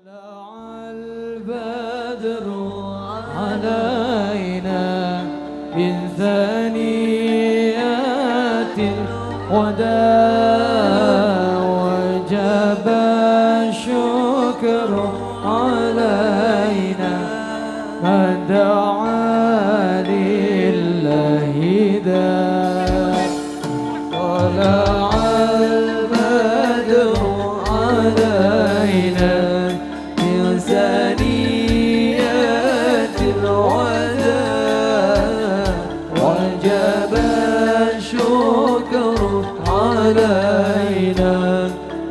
طلع البدر علينا من ثنيات الوداع وجب الشكر علينا ما دعا لله ذا طلع البدر علينا من ثنيات الوداع وجب الشكر علينا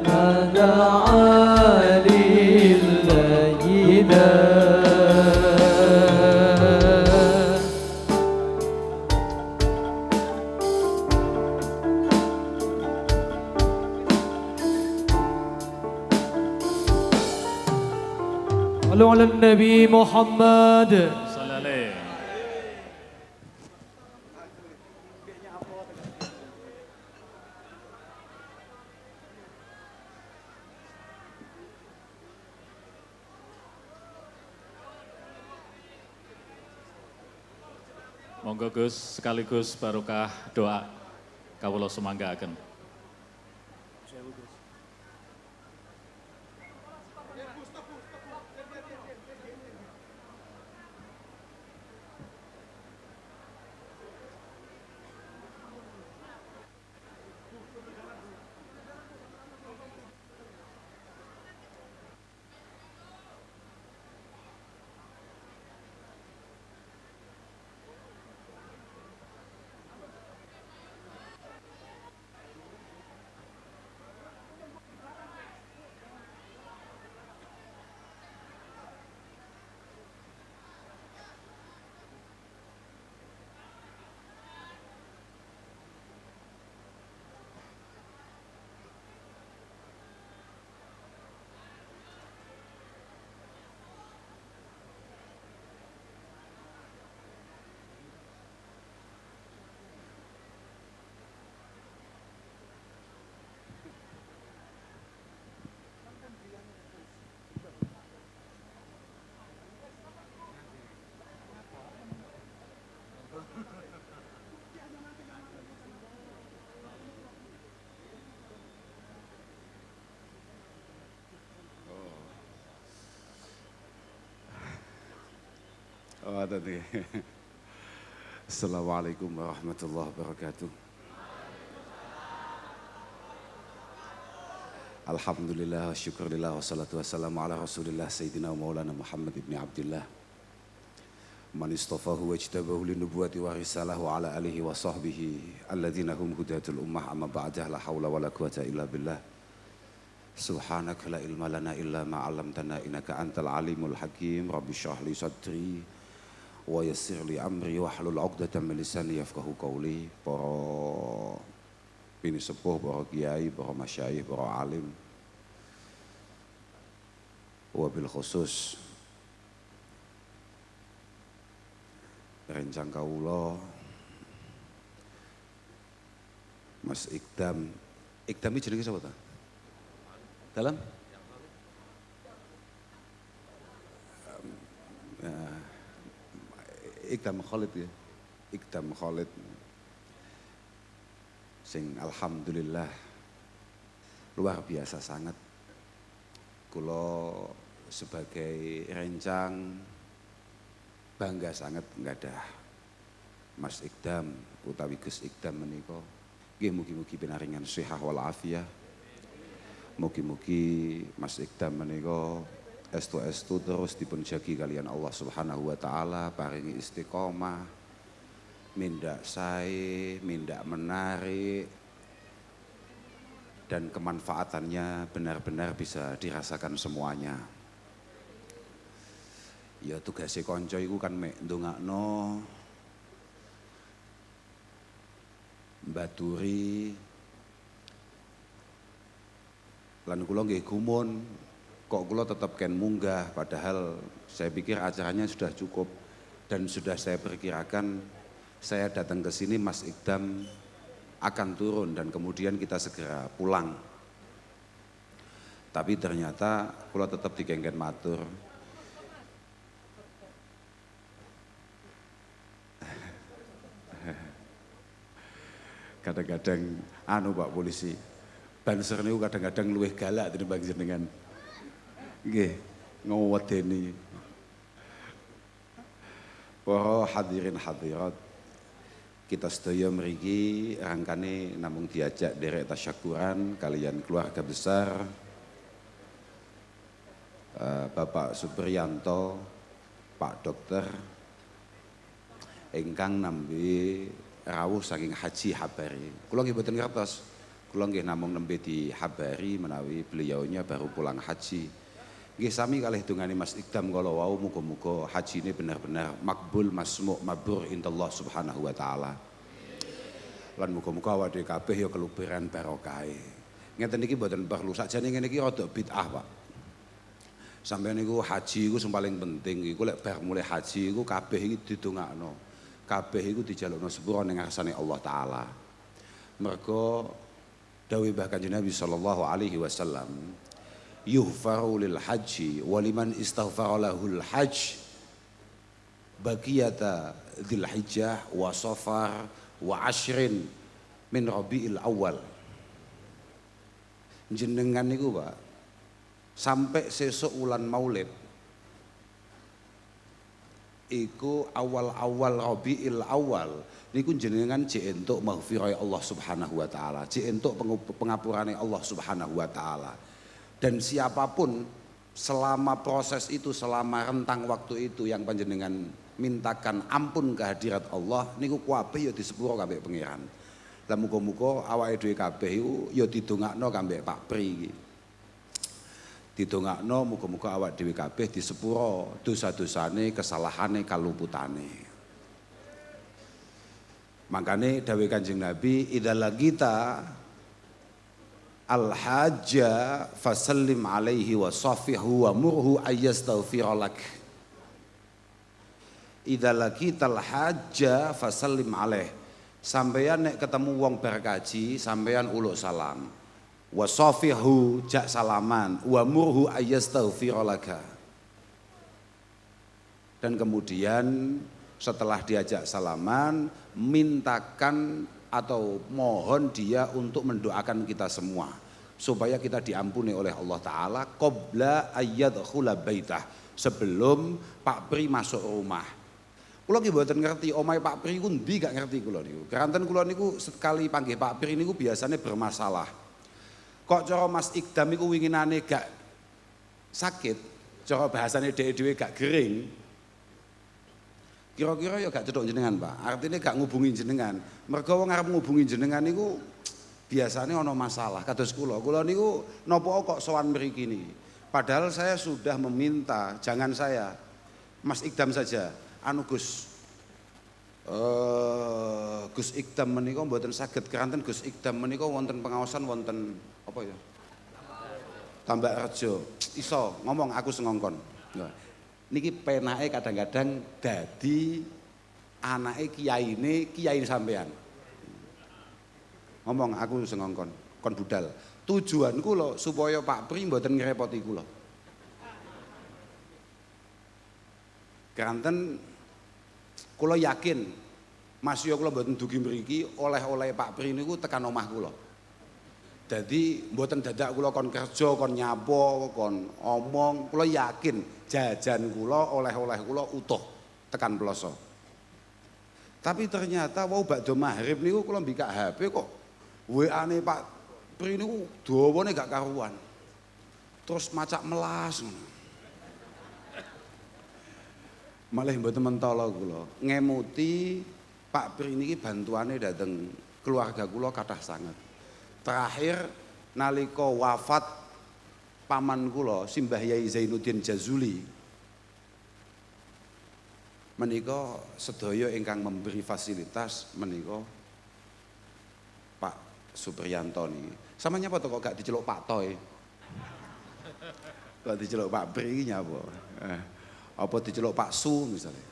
ما دعا لله ذا صلوا على النبي محمد صلى عليه. Monggo Gus sekaligus barokah doa kawula semanggaaken. Oh, tadi. Assalamualaikum warahmatullahi wabarakatuh. Alhamdulillah, syukurillah, wassalatu wassalamu ala rasulillah Sayyidina wa maulana Muhammad ibn Abdillah man istafahu wa ijtabahu linubuwati wa risalahu ala alihi wa sahbihi alladhina hum hudatul ummah amma ba'dah la hawla wa la quwata illa billah subhanaka la ilma lana illa ma 'allamtana innaka antal alimul hakim rabbi shrah li sadri wa yassir li amri wahlul 'uqdatam min lisani yafqahu qawli. Para bini sepuh, para kiai, para masyayikh, para alim, wabil khusus rencang kawula Mas Ikdam. Ikdam iki jenenge sapa ta? Dalam? Ikdam Khalid ya. Ikdam Khalid. Sing alhamdulillah luar biasa sangat. Kula sebagai rencang bangga sangat nggadah Mas Ikdam utawi Gus Ikdam menika. Nggih mugi-mugi pinaringan sihah wal afiyah. Mugi-mugi Mas Ikdam menika estu-estu terus dipun jagi kalian Allah Subhanahu wa taala, paringi istiqomah, mindak sae, mindak menarik, dan kemanfaatannya benar-benar bisa dirasakan semuanya. Ya tugasé kanca iku kan mek ndongakno, mbaturi, lan kula nggih gumun kok kula tetap ken munggah, padahal saya pikir acaranya sudah cukup dan sudah saya perkirakan saya datang ke sini Mas Ikdam akan turun dan kemudian kita segera pulang. Tapi ternyata kula tetap dikengken matur. Kadang-kadang Pak Polisi, banser niku kadang-kadang luwih galak tinimbang jenengan. Nggih, ngwedeni. Para hadirin hadirat, kita sedaya mriki rangkane namung diajak derek tasyakuran kalian keluarga besar Bapak Supriyanto, Pak Dokter ingkang nambe rawuh saking Haji Habari. Kula nggih mboten ngertos. Kula nggih namung nembe dihabari menawi beliaunya baru pulang haji. Nggih sami kalih dongane Mas Ikdam kala wau muga-muga hajine benar-benar makbul masmu' mabrur indallah subhanahu wa taala. Lan muga-muga awake dhewe kabeh ya keluberan barokahe. Ngeten iki mboten perlu, sakjane ngene iki rada bid'ah, Pak. Sampeyan niku haji iku sing paling penting iku lek bar mulai haji iku kabeh iki didongakno. Kabeh iku dijalukno sepura ning ngarsane Allah taala. Mergo dawuh Mbah Kanjeng Nabi sallallahu alaihi wasallam, yughfaru lil haji wa liman istaghfara lahul hajj baqiyata dzil hijjah wa safar wa ashrin min rabiul awal. Jenengan niku Pak sampai sesuk wulan Maulid iku awal-awal Rabiul Awal niku jenengan jek entuk maghfirah Allah Subhanahu wa taala, jek entuk pengapurane Allah Subhanahu wa taala. Dan siapapun selama proses itu, selama rentang waktu itu yang panjenengan mintakan ampun kehadirat Allah niku kabeh ya disepuro kambek pangeran. Lah muga-muga awake dhewe kabeh iku ya didongakno kambek Pak Pri iki. Didongakno muga-muga awak dhewe kabeh disepuro dosa-dosane, kesalahane, kaluputane. Makane dawuh Kanjeng Nabi, idza lagita al-hajja fasallim alaihi wa safihu wa murhu ayyastaghfira lak. Idza lagita al-hajja fasallim alaihi. Sampeyan nek ketemu wong berkaji, sampeyan uluk salam. Wasofihu jak salaman wa murhu ayyastaghfira laka. Dan kemudian setelah diajak salaman mintakan atau mohon dia untuk mendoakan kita semua supaya kita diampuni oleh Allah taala qabla ayyadkhula baitah, sebelum Pak Pri masuk rumah. Kula ki mboten ngerti omahe Pak Pri ku ndi, gak ngerti kula niku. Keranten kula niku sekali panggih Pak Pri niku biasanya bermasalah. Kok cara Mas Ikdam iku winginane gak sakit, cara bahasane dhewe-dhewe gak gering. Kira-kira ya gak cedhok jenengan, Pak. Artinya gak ngubungi jenengan. Mergo wong arep ngubungi jenengan niku biasanya ana masalah. Kados kula niku napa kok sowan mriki niki. Padahal saya sudah meminta, jangan saya, Mas Ikdam saja. Anu Gus Ikdam menika mboten saged keranten Gus Ikdam menika wonten pengawasan wonten apa ya? Tambak Rejo. Iso ngomong aku sengongkon. Niki penake kadang-kadang dadi anake kiai sampean. Ngomong aku sengongkon, kon budal. Tujuanku lho supaya Pak Pri mboten ngrepoti kula. Keranten kula yakin Mas yo kula mboten dugi mriki oleh-oleh Pak Pri niku tekan omah kula. Dadi mboten dadak kula kon kerja, kon nyapo, kon omong, kula yakin jajan kula, oleh-oleh kula utuh tekan ploso. Tapi ternyata wau bakdo maghrib niku kula mbikak HP kok WA-ne Pak Pri niku dawane gak karuan. Terus macak melas ngono. Malah mboten mentolo kula ngemuti Pak Pri niki bantuane dhateng keluarga kula kathah sanget. Terakhir nalika wafat paman kula Simbah Yai Zainuddin Jazuli menika sedaya ingkang memberi fasilitas menika Pak Supriyanto niki. Samanya apa to kok gak diceluk Pak Toy? Kok diceluk Pak Pri iki nyapa? Apa diceluk Pak Su misalnya.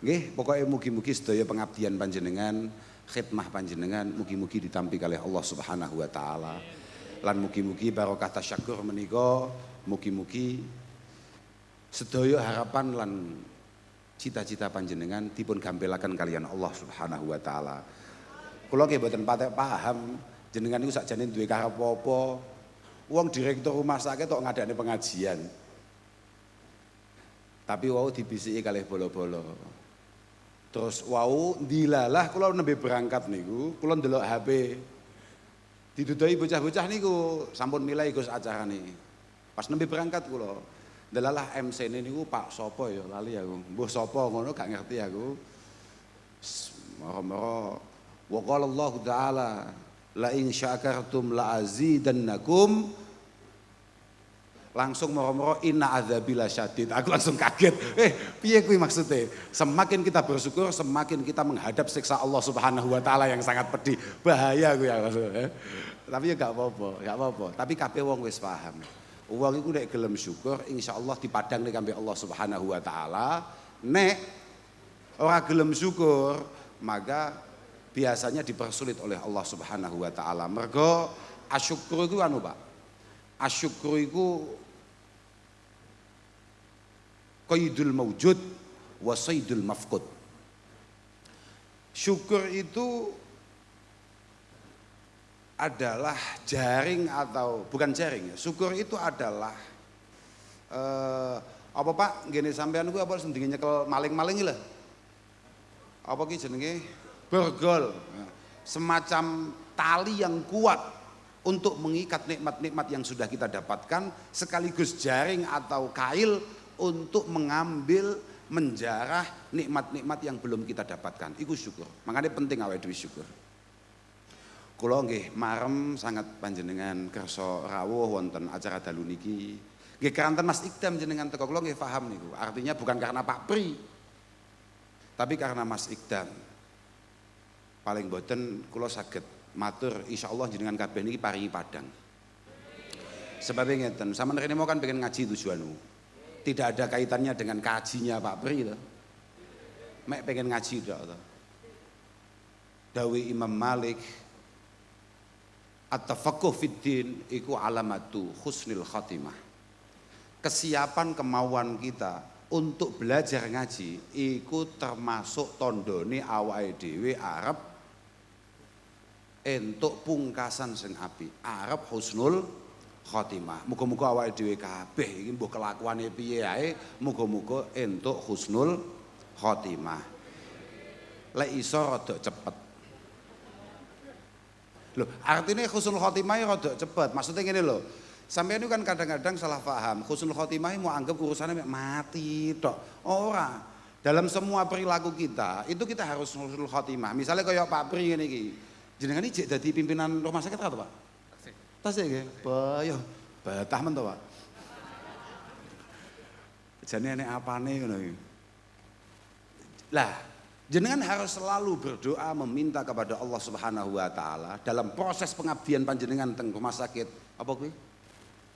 Nggih, pokoknya mugi-mugi sedaya pengabdian panjenengan, khidmah panjenengan mugi-mugi ditampi kalih Allah Subhanahu wa taala. Lan mugi-mugi barokah tasyakur menika mugi-mugi sedaya harapan lan cita-cita panjenengan dipun gampelaken kalian Allah Subhanahu wa taala. Kula nggih mboten patek paham jenengan niku sakjane duwe karep apa. Wong direktur rumah sakit tok ngadani pengajian. Tapi wau dibisiki kalih bolo-bolo. Terus wau dilalah kula nembe berangkat niku, kula ndelok HP. Didudoi bocah-bocah niku sampun milih Gus acarane. Pas nembe berangkat kula. Delalah MC niku Pak sapa ya lali aku. Mbuh sapa ngono gak ngerti aku. Mara-mara wa qala Allah taala la in syakartum la azidannakum. Langsung mara-mara inna adzabila syadid. Aku langsung kaget. Piye kuwi maksudnya? Semakin kita bersyukur, semakin kita menghadap siksa Allah Subhanahu wa taala yang sangat pedih. Bahaya kuwi ya. Tapi ya gak apa-apa, Tapi kabeh wong wis paham. Wong iku nek gelem syukur, insyaallah dipadang nek kambek Allah Subhanahu wa taala. Nek ora gelem syukur, maka biasanya dipersulit oleh Allah Subhanahu wa taala. Mergo asyukur iku anu, Pak. Asyukur iku qaidul maujud wa saydul mafqud. Syukur itu adalah jaring atau bukan jaring ya. Syukur itu adalah apa Pak? Ngene sampean kuwi apa sendiri nyekel maling-maling lho. Apa ki jenenge? Borgol. Semacam tali yang kuat untuk mengikat nikmat-nikmat yang sudah kita dapatkan, sekaligus jaring atau kail untuk mengambil, menjarah nikmat-nikmat yang belum kita dapatkan. Iku syukur. Makanya penting awake dhewe syukur. Kula nggih marem sangat panjenengan kersa rawuh wonten acara dalu niki. Nggih keranten Mas Ikdam jenengan teko kula nggih paham niku. Artinya bukan karena Pak Pri. Tapi karena Mas Ikdam. Paling boten kula saged matur insyaallah jenengan kabeh niki paringi padang. Sebabnya ngeten, sampean rene mau kan pengen ngaji tujuanmu. Tidak ada kaitannya dengan kajinya Pak Pri to. Mek pengen ngaji tok to. Dawe Imam Malik at-tafaqquh fid din iku alamatu husnil khatimah. Kesiapan kemauan kita untuk belajar ngaji iku termasuk tandane awake dhewe arep entuk pungkasan sing apik, arep husnul khatimah. Muga-muga awake dhewe kabeh iki mbuh kelakuane piye ae, muga-muga entuk husnul khatimah. Lek iso rada cepet. Loh, artinya husnul khotimah rada cepet. Maksudnya ngene lho. Sampeyan itu kan kadang-kadang salah paham. Husnul khotimah mau anggap urusannya mati tok. Ora. Dalam semua perilaku kita, itu kita harus husnul khotimah. Misalnya kayak Pak Pri ngene iki. Jenengan iki jek dadi pimpinan rumah sakit ta, Pak? Tasik nggih. Bayo, betah men to, Pak. Jane enek apane ngono iki. Lah, jenengan harus selalu berdoa meminta kepada Allah Subhanahu wa taala dalam proses pengabdian panjenengan teng rumah sakit. Apa kuwi?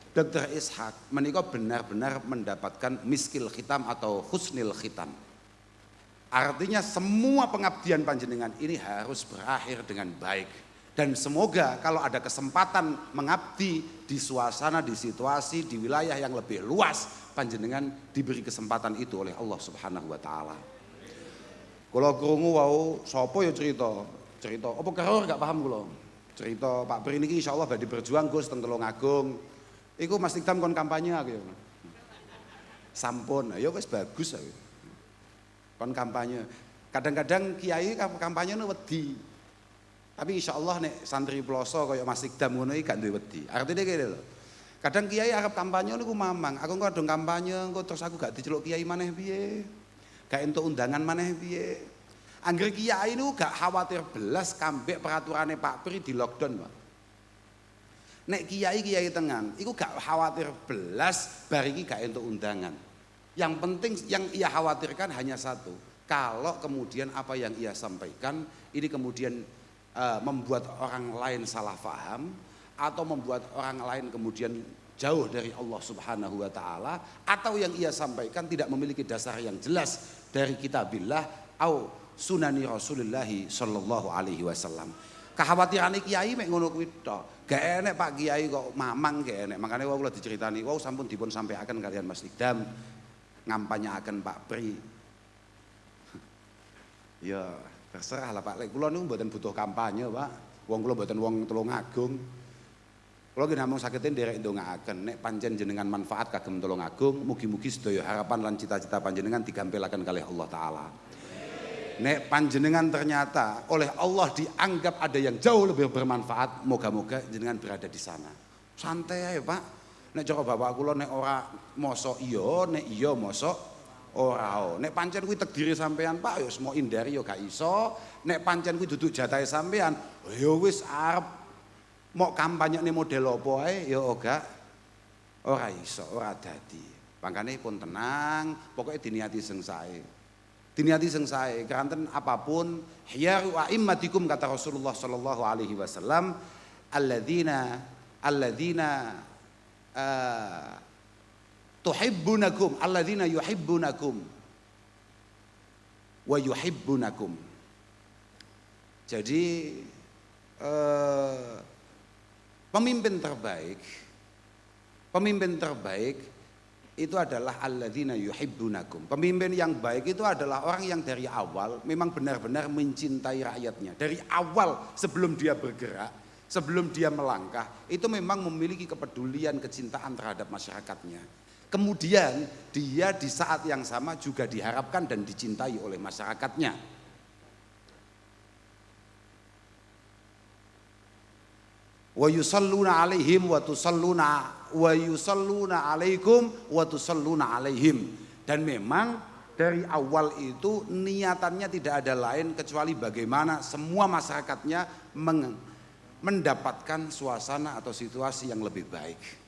Dr. Ishak menika benar-benar mendapatkan miskil khitam atau husnil khitam. Artinya semua pengabdian panjenengan ini harus berakhir dengan baik. Dan semoga kalau ada kesempatan mengabdi di suasana, di situasi, di wilayah yang lebih luas, panjenengan diberi kesempatan itu oleh Allah Subhanahu wa taala. Kalau krungu wau sapa ya cerita apa karo gak paham kula. Cerita Pak Pri niki insyaallah badhe berjuang Gus teng Tulungagung. Iku Mas Ikdam kon kampanye aku ya. Sampun, ya wis bagus aku. Kon kampanye. Kadang-kadang kiai kampanye nu wedi. Tapi insyaallah nek santri ploso kaya Mas Ikdam ngono iki gak duwe wedi. Artine kene lho. Kadang kiai arep kampanye niku mamang, aku kok dong kampanye engko terus aku gak diceluk kiai maneh piye? Gak entuk undangan maneh piye. Angger kiai niku gak khawatir belas kambek peraturane Pak Pri di lockdown, Pak. Nek kiai tengan, iku gak khawatir belas bar iki gak entuk undangan. Yang penting yang ia khawatirkan hanya satu. Kalau kemudian apa yang ia sampaikan ini kemudian membuat orang lain salah paham atau membuat orang lain kemudian jauh dari Allah Subhanahu wa taala, atau yang ia sampaikan tidak memiliki dasar yang jelas dari kitabillah au sunani Rasulullah sallallahu alaihi wasallam. Kekhawatiran kiai mek ngono kuwi tok. Gak enek Pak Kiai kok mamang gak enek. Makanya wau kula diceritani, wau sampun dipun sampaikan kalian Mas Idam ngampanyaken Pak Pri. Ya terserah lah Pak. Lek kula niku mboten butuh kampanye, Pak. Wong kula mboten wong Tulungagung. Kula ki namung saged nderek ndongaaken nek pancen jenengan manfaat kagem Tulungagung, mugi-mugi sedaya harapan lan cita-cita panjenengan digampelaken kalih Allah taala. Nek panjenengan ternyata oleh Allah dianggap ada yang jauh lebih bermanfaat, moga-moga jenengan berada di sana. Santai ya Pak. Nek cara bapak kula nek ora mosok iya, nek iya mosok ora. Nek pancen kuwi takdire sampean Pak, ya semua hindari ya gak iso. Nek pancen kuwi duduk jatahe sampean, ya wis arep mau kampanye nih model apa ae ya ora iso, ora dadi. Makane pun tenang, pokoknya diniati sing sae. Diniati sing sae, keranten apapun, hiyaru a'immatikum kata Rasulullah sallallahu alaihi wasallam, alladzina tuhibbunakum, alladzina yuhibbunakum wa yuhibbunakum. Jadi pemimpin terbaik itu adalah alladzina yuhibbunakum. Pemimpin yang baik itu adalah orang yang dari awal memang benar-benar mencintai rakyatnya. Dari awal sebelum dia bergerak, sebelum dia melangkah, itu memang memiliki kepedulian, kecintaan terhadap masyarakatnya. Kemudian dia di saat yang sama juga diharapkan dan dicintai oleh masyarakatnya. Wa yusalluna alaihim wa yusalluna alaikum wa tusalluna alaihim. Dan memang dari awal itu niatannya tidak ada lain kecuali bagaimana semua masyarakatnya mendapatkan suasana atau situasi yang lebih baik.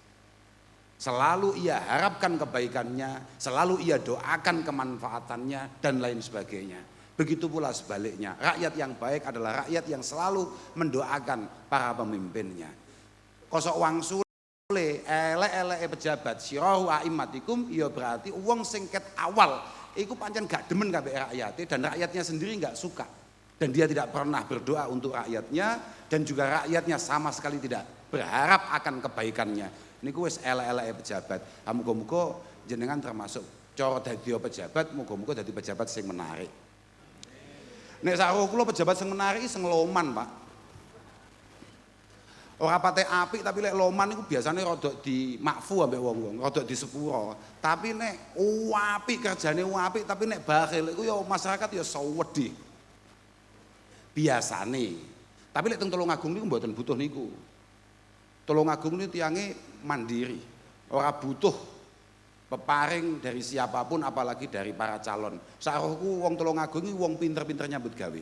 Selalu ia harapkan kebaikannya, selalu ia doakan kemanfaatannya dan lain sebagainya. Begitu pula sebaliknya, rakyat yang baik adalah rakyat yang selalu mendoakan para pemimpinnya. Kosok wangsule elek-eleke pejabat sirahu a'immatikum, ya berarti wong sing ket awal iku pancen gak demen kabeh rakyate dan rakyatnya sendiri gak suka. Dan dia tidak pernah berdoa untuk rakyatnya dan juga rakyatnya sama sekali tidak berharap akan kebaikannya. Niku wis elek-eleke pejabat. Muga-muga jenengan termasuk cara dadi pejabat, muga-muga dadi pejabat sing menarik. Nek saruh kula pejabat sing menarik sing loman, Pak. Ora pate apik tapi lek loman niku biasane rada di makfu ambek wong-wong, rada di sepuro. Tapi nek apik kerjane apik tapi nek bakhil iku ya masyarakat ya sawedi. Biasane. Tapi lek teng Tulungagung niku mboten butuh niku. Tulungagung niku tiange mandiri. Ora butuh peparing dari siapapun apalagi dari para calon. Sarohku wong Tulungagung iki wong pinter-pinter nyambut gawe.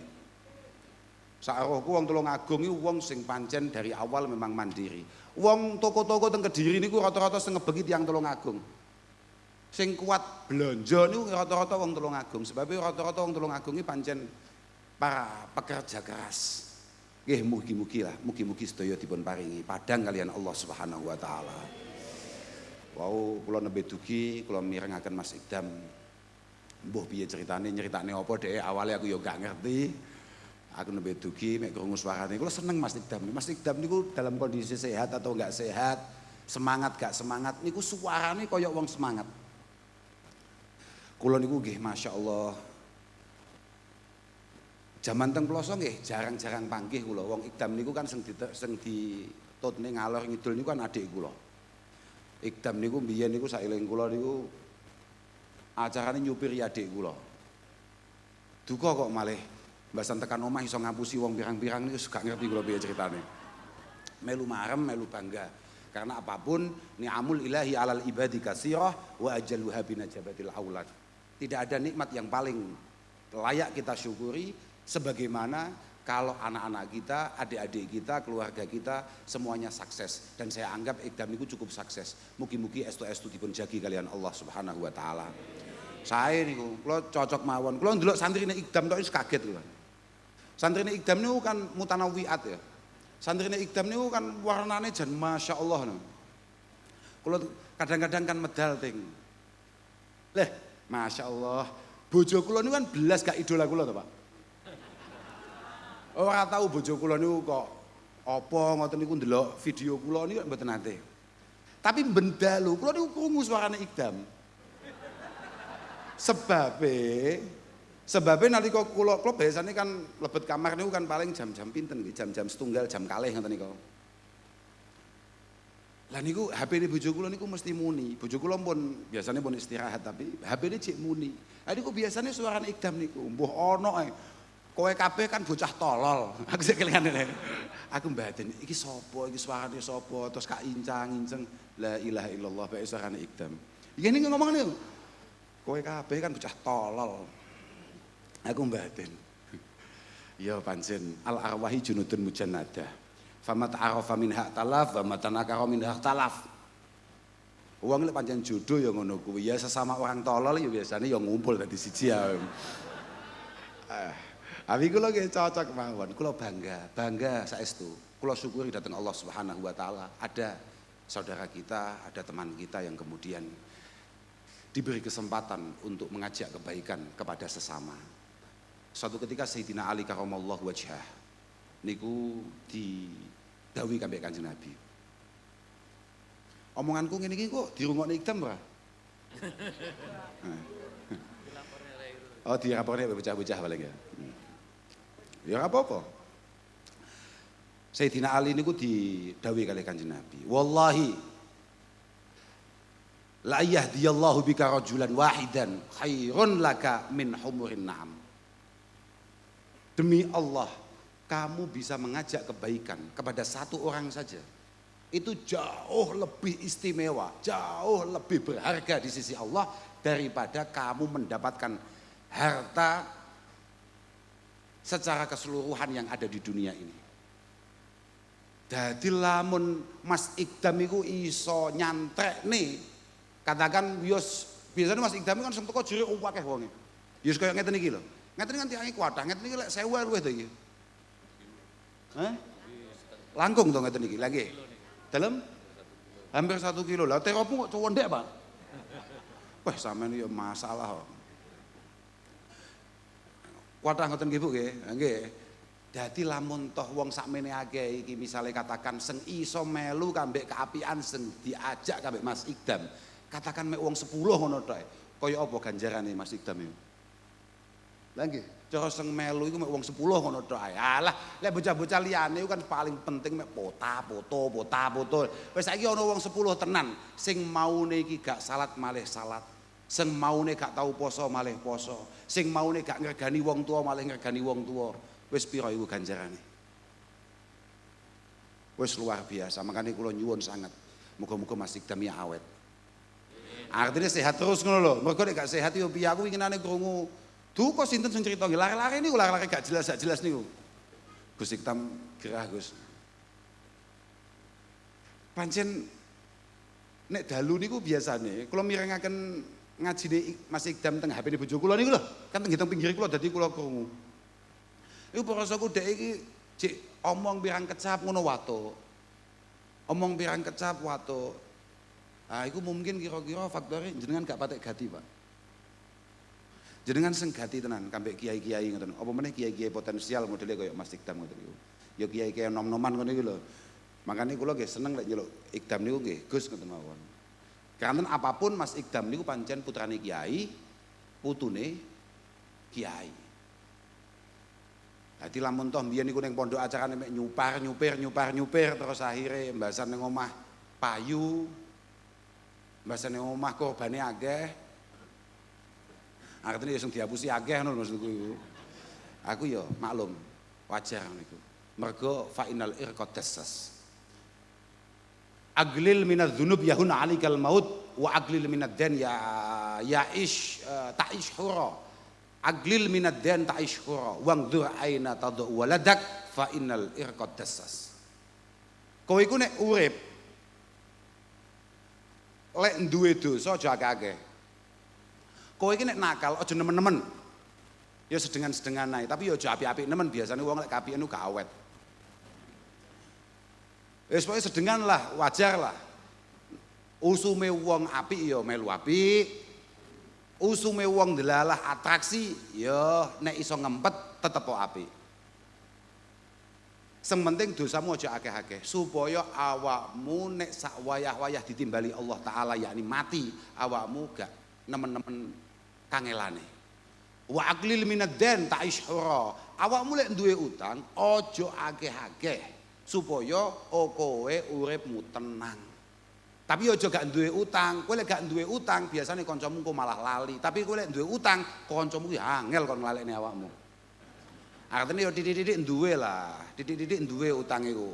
Sarohku wong Tulungagung iki wong sing pancen dari awal memang mandiri. Wong toko-toko teng Kediri niku rata-rata sing ngebegi tiyang Tulungagung. Sing kuat belanja niku rata-rata wong Tulungagung. Sebab rata-rata wong Tulungagung iki pancen para pekerja keras. Nggih mugi-mugi lah, mugi-mugi sedaya dipun paringi padang kalian Allah Subhanahu wa taala. Wau kula nembe dugi, kula mirengaken Mas Idam. Mbuh piye ceritane, nyeritakne apa dhek awale aku ya gak ngerti. Aku nembe dugi mek krungu suarane. Kula seneng Mas Idam. Mas Idam niku dalam kondisi sehat atau enggak sehat, semangat gak semangat niku suarane kaya wong semangat. Kula niku nggih masyaallah. Jaman teng ploso nggih jarang-jarang panggih kula. Wong Idam niku kan sing ditutne ngalor ngidul niku kan adik kula. Ikdam niku mbiyen niku saeling kula niku acarane nyupiri adik kula. Duka kok malih mbasan tekan omah iso ngapusi wong pirang-pirang niku gak ngerti kula piye ceritane. Melu marem, melu bangga. Karena apapun ni'amul ilahi alal ibadi katsirah wa ajalluha binajabatil aulad. Tidak ada nikmat yang paling layak kita syukuri sebagaimana kalau anak-anak kita, adik-adik kita, keluarga kita semuanya sukses. Dan saya anggap Ikdam itu cukup sukses. Mugi-mugi estu-estu dipun jagi kalian Allah Subhanahu wa taala. Saya niku kula cocok mawon. Kula ndelok santrine Ikdam tok wis kaget kula. Santrine Ikdam niku kan mutanawiat ya. Santrine Ikdam niku kan warnane jan masyaallah. Kula kadang-kadang kan medal ting. Leh, masyaallah. Bojo kula niku kan belas gak idola kula to, Pak. Ora tahu bojo kula niku kok apa ngoten niku ndelok video kula niku mboten nate. Tapi bendalu kula niku krungu suarane Ikdam. Sebabe nalika kula biasane kan lebet kamar niku kan paling jam-jam pinten nggih, jam-jam setunggal, jam kalih ngoten niku. Lah niku HP-ne bojo kula niku mesti muni. Bojo kula pun biasane pun istirahat tapi HP-ne cek muni. Lah niku biasane suarane Ikdam niku mbuh ana ae. Kowe kabeh kan bocah tolol. Aku sik kelingan ngene. Aku mbaten iki sapa, iki suarane sapa, terus kak incang-inceng la ilaha illallah bae suarane Ikdam. Iki niku ngomong niku. Kowe kabeh kan bocah tolol. Aku mbaten. Ya pancen al arwahi junudun mujannadah. Famat arafa minha talaf wa matanakara minha talaf. Wong lek pancen jodoh ya ngono kuwi. Ya sesama orang tolol ya biasane ya ngumpul dadi siji ya. Abi kula nggih cocok mawon. Kula bangga saestu. Kula syukuri datang Allah Subhanahu wa taala. Ada saudara kita, ada teman kita yang kemudian diberi kesempatan untuk mengajak kebaikan kepada sesama. Suatu ketika Sayyidina Ali karamallahu wajhah niku didhawuhi kambek Kanjeng Nabi. Omonganku ngene iki kok dirungokne Ikdam ora? Oh, dilaporne bocah-bocah paling ya. Ya apa-apa. Sayyidina Ali niku didhawuhi kali Kanjeng Nabi. Wallahi la yahdiyallahu bika rajulan wahidan khairun laka min humurin na'am. Demi Allah, kamu bisa mengajak kebaikan kepada satu orang saja. Itu jauh lebih istimewa, jauh lebih berharga di sisi Allah daripada kamu mendapatkan harta secara keseluruhan yang ada di dunia ini. Jadi lamun Mas Ikdam iku iso nyantrek nih, katakan yos biasanya Mas Ikdam kan sing teko jere akeh wonge. Yos kaya ngeten iki lho. Ngeten kan tiange kuatah, ngeten iki lek 1000 luwih to iki. Hah? Langkung to ngeten iki. Lah nggih. Dalem hampir 1 kilo. Lah teropu kok cowondek, Pak. Wah, sampean ya masalah. Kuatah ngoten nggih Bu nggih. Nggih. Dadi lamun toh wong sakmene akeh iki misale katakan sing iso melu kambek keapian sing diajak kambek Mas Ikdam. Katakan mek wong 10 ngono tok. Kaya apa ganjarane Mas Ikdam iki? Lah nggih, cara sing melu iku mek wong 10 ngono tok ae. Alah, lek bocah-bocah liyane kan paling penting mek foto. Wis saiki ana wong 10 tenan sing maune iki gak salat malih salat. Sing maune gak tau poso malih poso. Sing maune gak ngregani wong tua malih ngregani wong tua. Wis pira iku ganjarane? Wis luar biasa. Makanya kula nyuwun sangat. Muga-muga Mas Ikdam ya awet. Artinya sehat terus ngono lho. Mergo nek gak sehat yo piye aku winginane krungu duka sinten sing crita nggih lare-lare niku lare-lare gak jelas niku. Gus Ikdam gerah Gus. Pancen nek dalu niku biasane kula mirengaken ngajine Mas Ikdam teng HP-ne bojo kula niku lho. Kan teng pinggir kula dadi kula krungu. Iku parasaku dek iki cek omong pirang kecap ngono watuk. Omong pirang kecap watuk. Ah iku mungkin kira-kira faktore jenengan gak patek gati, Pak. Jenengan sing gati tenan kambek kiai-kiai ngoten. Apa meneh kiai-kiai potensial modele kaya Mas Ikdam ngoten niku. Ya kiai-kiai nom-noman ngono iki lho. Makane kula nggih seneng lek nyeluk Ikdam niku nggih Gus ngoten mawon. Karena apapun Mas Ikdam niku pancen putrane kiai, putune kiai. Dadi lamun toh mbiyen niku ning pondok acarane mek nyupir terus akhire mbasan ning omah payu. Mbasan ning omah korbane akeh. Artine ya sing diapusi akeh ngono maksudku iku. Aku ya maklum, wajar niku. Mergo fa innal irqad dassas. Aglil minadz dzunub yahun alikal maut wa aglil minad dan ya'ish ta'ish hura. Aglil minad dan ta'ish hura wangdzur aina tad'u waladak fa innal irqad dassas. Kowe iku nek urip lek duwe dosa aja akeh. Kowe iki nek nakal aja nemen-nemen. Ya sedengan-sedengan ae, tapi ya aja apik-apik nemen, biasane wong lek kapiken gak awet. Wis pokoke sedengan lah, wajar lah. Usume wong apik ya melu apik. Usume wong delalah atraksi ya nek iso ngempet tetep apik. Sing penting dosamu aja akeh-akeh supaya awakmu nek sak wayah-wayah ditimbali Allah taala yakni mati, awakmu gak nemen-nemen kangelane. Wa aqlil minad-dan ta'ish hura. Awakmu lek duwe utang aja akeh-akeh supaya kowe uripmu tenang. Tapi aja gak duwe utang. Kowe lek gak duwe utang biasane kancamu kok malah lali. Tapi kowe lek duwe utang kancamu ki angel kon nglalekne awakmu. Artinya ya didik-didik duwe lah, didik-didik duwe utang itu.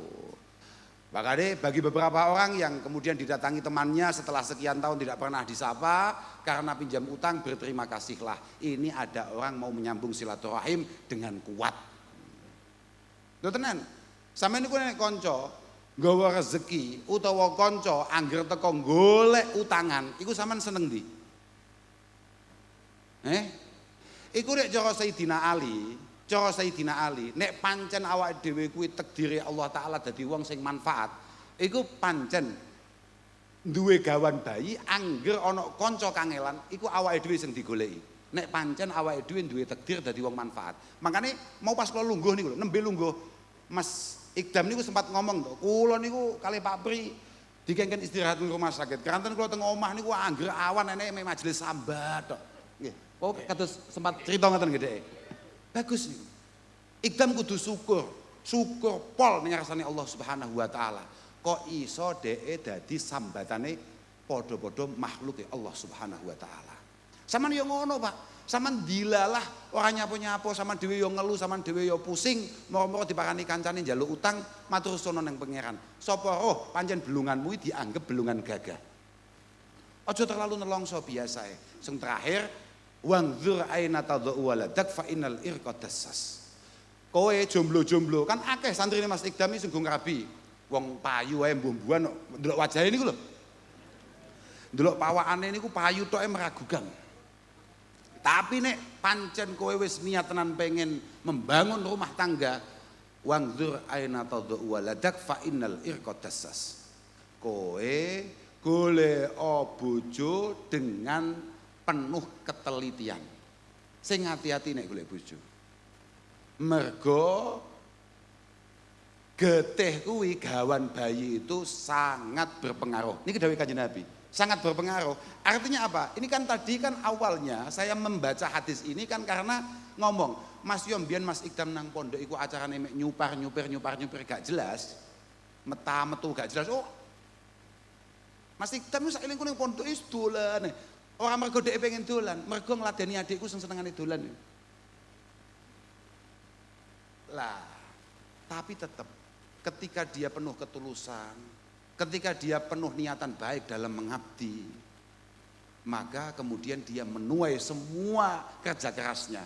Makanya bagi beberapa orang yang kemudian didatangi temannya setelah sekian tahun tidak pernah disapa karena pinjam utang, berterima kasihlah. Ini ada orang mau menyambung silaturahim dengan kuat. Lho tenan, sampeyan niku nek kanca nggawa rezeki utawa kanca angger teko golek utangan, iku sampean seneng ndi? Iku nek cara Sayyidina Ali, nek pancen awake dhewe kuwi takdire Allah taala dadi wong sing manfaat, iku pancen duwe gawan bayi angger ana kanca kangelan, iku awake dhewe sing digoleki. Nek pancen awake dhewe duwe takdir dadi wong manfaat. Makane mau pas kula lungguh niku lho, nembe lungguh Mas Ikdam niku sempat ngomong to, kula niku kali Pak Pri dikengken istirahat ning rumah sakit. Keranten kula teng omah niku angger awan enek majelis sambat tok. Nggih. Kok kados sempat crita ngoten gedhe. Bagus nih. Ikdam kudu syukur pol ning ngarsane Allah Subhanahu wa taala. Kok iso dheke dadi sambatane padha-padha makhluke Allah Subhanahu wa taala. Saman yo ngono, Pak. Saman dilalah ora nyapo-nyapo, saman dhewe yo ngeluh, saman dhewe yo pusing, moro-moro diparani kancane njaluk utang, matur sono ning pangeran. Sapa roh pancen belunganmu dianggep belungan gagah. Aja terlalu nelongso biasae. Sing terakhir wangzur aina tadhu waladak fa innal irqa dassas. Kowe jomblo-jomblo kan akeh santrine Mas Ikdam iki sungguh rabi. Wong payu wae mbumbuan ndelok wajahe niku lho. Ndelok pawakane niku payu toke meragukan. Tapi nek pancen kowe wis niat tenan pengen membangun rumah tangga, wangzur aina tadhu waladak fa innal irqa dassas. Kowe golek bojo dengan penuh ketelitian. Sing hati-hati nek golek bojo. Mergo getih kuwi gawan bayi itu sangat berpengaruh. Niki dawuh Kanjeng Nabi, sangat berpengaruh. Artinya apa? Ini kan tadi kan awalnya saya membaca hadis ini kan karena ngomong, Mas yo mbiyen Mas Ikdam nang pondok iku acarane mek nyupar gak jelas. Metu gak jelas. Oh. Mas Ikdam iku saeling ning pondok is dolan. Orang mergo dhek pengen dolan, mergo ngladeni adikku sing senengane dolan. Lah, tapi tetap ketika dia penuh ketulusan, ketika dia penuh niatan baik dalam mengabdi, maka kemudian dia menuai semua kerja kerasnya.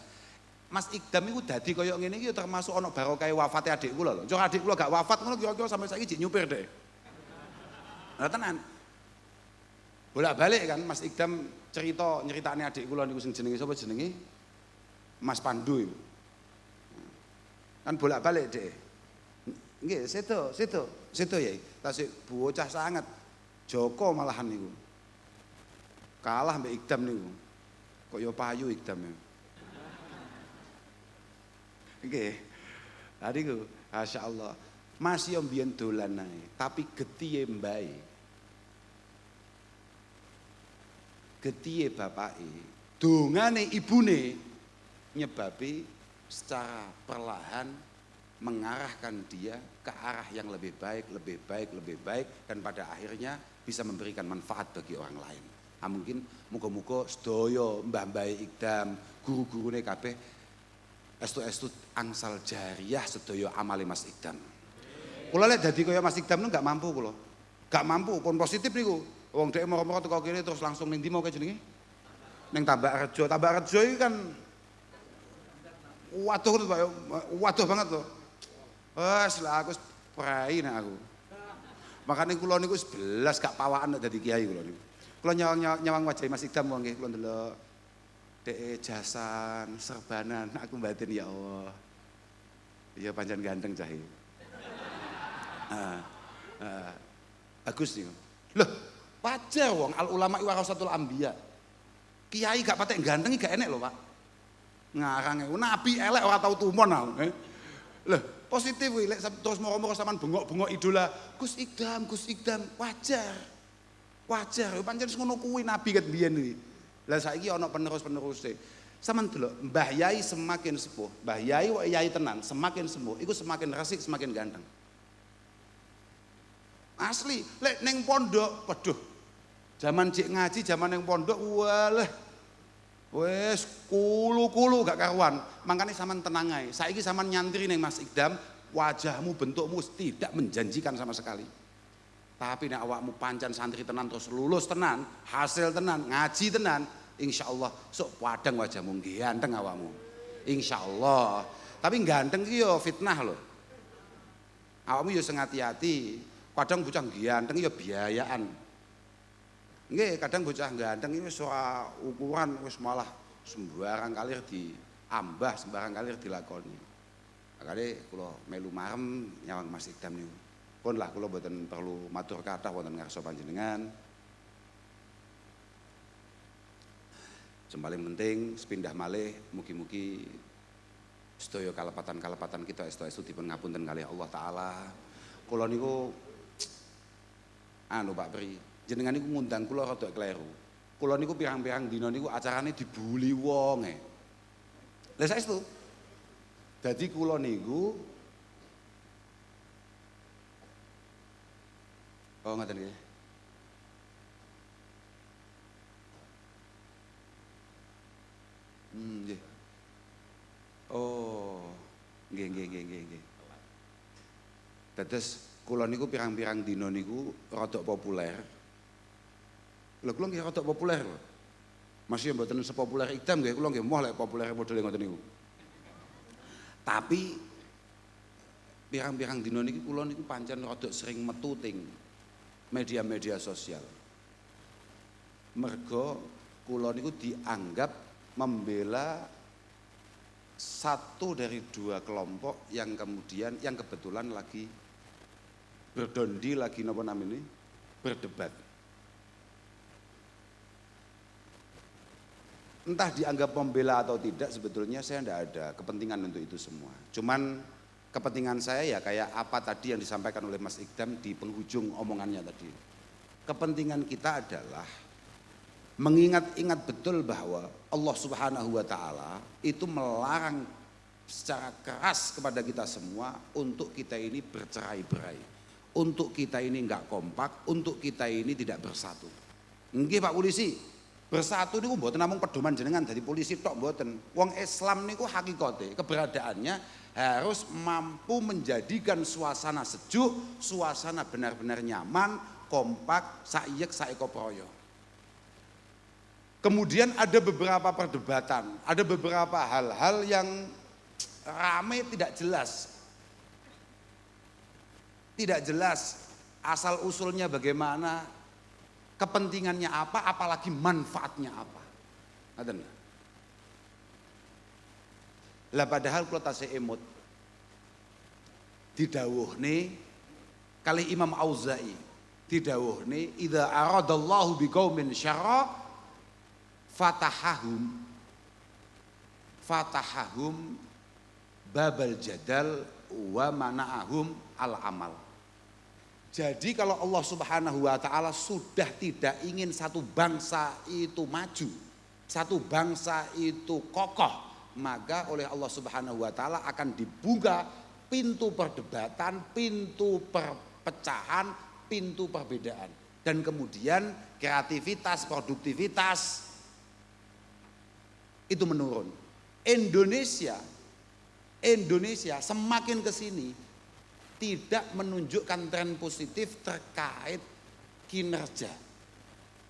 Mas Ikdam itu dadi koyo ngene iki termasuk ana barokah wafate adik kula lho. Cok adik kula gak wafat ngono kira-kira sampai saiki jek nyupir deh. Lah tenan. Bolak-balik kan Mas Ikdam nyeritane adik kula niku sing jenenge sapa jenenge? Mas Pandu iku. Kan bolak-balik deh. Nggih, seto ya. Tasik bocah sangat Joko malahan niku. Kalah mbek Ikdam niku. Kok ya payu Ikdam ya. Nggih. Adiku, masyaallah. Mas yo mbiyen dolan ae, tapi getihe mbae. Getihe bapake, dongane ibune nyebabi secara perlahan mengarahkan dia ke arah yang lebih baik dan pada akhirnya bisa memberikan manfaat bagi orang lain. Mungkin muga-muga sedaya mbah-mbah Ikdam, guru-gurune kabeh estu-estu angsal jariah sedaya amale Mas Ikdam. Kula lek dadi kaya Mas Ikdam niku gak mampu kula. Gak mampu, pun positif niku. Wong dhek moro-moro teko kene terus langsung ning ndi mau jenenge? Ning Tambak Rejo. Tambak Rejo iki kan waduh banget loh. Wes lah aku prai nek aku. Makane kula niku wis belas gak pawakan nek dadi kiai kula niku. Kula nyawang wajah Mas Ikdam nggih kula ndelok dhek jasan, serbanan, aku batin ya Allah. Iya pancen ganteng cah iki. Bagus niku. Loh, wajar wong al ulama warasatul anbiya. Kiai gak patek ganteng gak enek lho, Pak. Ngarange nabi elek ora tau tumon aku. Loh, Positif kuwi lek terus moro-moro sampean bengok-bengok idola Gus Ikdam, wajar. Wajar, pancen ngono kuwi nabi ket biyen iki. Lah saiki ana penerus-peneruse. Sampeyan delok, Mbah Yai semakin sepuh, Mbah Yai wae yai tenan, semakin sembuh, iku semakin resik, semakin ganteng. Asli, lek ning pondok, waduh. Zaman cek ngaji, zaman ning pondok, walah. Wes kulu-kulu gak karuan. Makanya sampean tenang ae. Saiki sampean nyantri ning Mas Ikdam, wajahmu bentukmu tidak menjanjikan sama sekali. Tapi nek awakmu pancen santri tenan terus lulus tenan, hasil tenan, ngaji tenan, insyaallah sok padang wajahmu ganteng awakmu. Insyaallah. Tapi ganteng ki yo fitnah lho. Awakmu yo sing hati-hati. Kadang bocah ganteng yo biayaan. Nggih, kadang bocah ganteng ini soal ukuran wis malah sembarang kali diambah, sembarang kali dilakoni. Makanya kula melu marem nyawang Mas Ikdam niku. Pun lah kula mboten perlu matur kathah wonten ngarsa panjenengan. Sing paling penting sepindah malih mugi-mugi sedaya kalepatan-kalepatan kita estu-estu dipun ngapunten kalih Allah taala. Kula niku Pak Pri, jenengan niku ngundang kula rada kleru. Kula niku pirang-pirang dina niku acarane dibuli wong e. Lah saestu. Dadi kula niku oh ngoten nggih. Nggih. Oh, nggih. Dados kula niku pirang-pirang dina niku rada populer. Lha kula nggih rada populer lho. Masih mboten sepopuler Ikdam nggih, kula nggih moh lek populer model ngoten niku. Tapi pirang-pirang dina niki kula niku pancen rada sering metu ting media-media sosial. Mergo kula niku dianggap membela satu dari dua kelompok yang kemudian yang kebetulan lagi berdondi, lagi napa namanya berdebat. Entah dianggap membela atau tidak, sebetulnya saya tidak ada kepentingan untuk itu semua. Cuman kepentingan saya ya kayak apa tadi yang disampaikan oleh Mas Ikdam di penghujung omongannya tadi. Kepentingan kita adalah mengingat-ingat betul bahwa Allah Subhanahu wa Ta'ala itu melarang secara keras kepada kita semua untuk kita ini bercerai-berai, untuk kita ini enggak kompak, untuk kita ini tidak bersatu. Nggih Pak Polisi, bersatu niku mboten namung pedoman jenengan dadi polisi tok mboten. Wong Islam niku hakikate keberadaannya harus mampu menjadikan suasana sejuk, suasana benar-benar nyaman, kompak, saiyek saeko proyo. Kemudian ada beberapa perdebatan, ada beberapa hal-hal yang rame tidak jelas. Tidak jelas asal usulnya bagaimana, kepentingannya apa, apalagi manfaatnya apa. Ngaten. Lah padahal kula tasih emut didhawuhne kali Imam Auza'i, didhawuhne idza aradallahu biqaumin syarra fatahahum babal jadal wa mana'ahum al amal. Jadi kalau Allah Subhanahu wa Ta'ala sudah tidak ingin satu bangsa itu maju, satu bangsa itu kokoh, maka oleh Allah Subhanahu wa Ta'ala akan dibuka pintu perdebatan, pintu perpecahan, pintu perbedaan, dan kemudian kreativitas, produktivitas itu menurun. Indonesia semakin ke sini tidak menunjukkan tren positif terkait kinerja.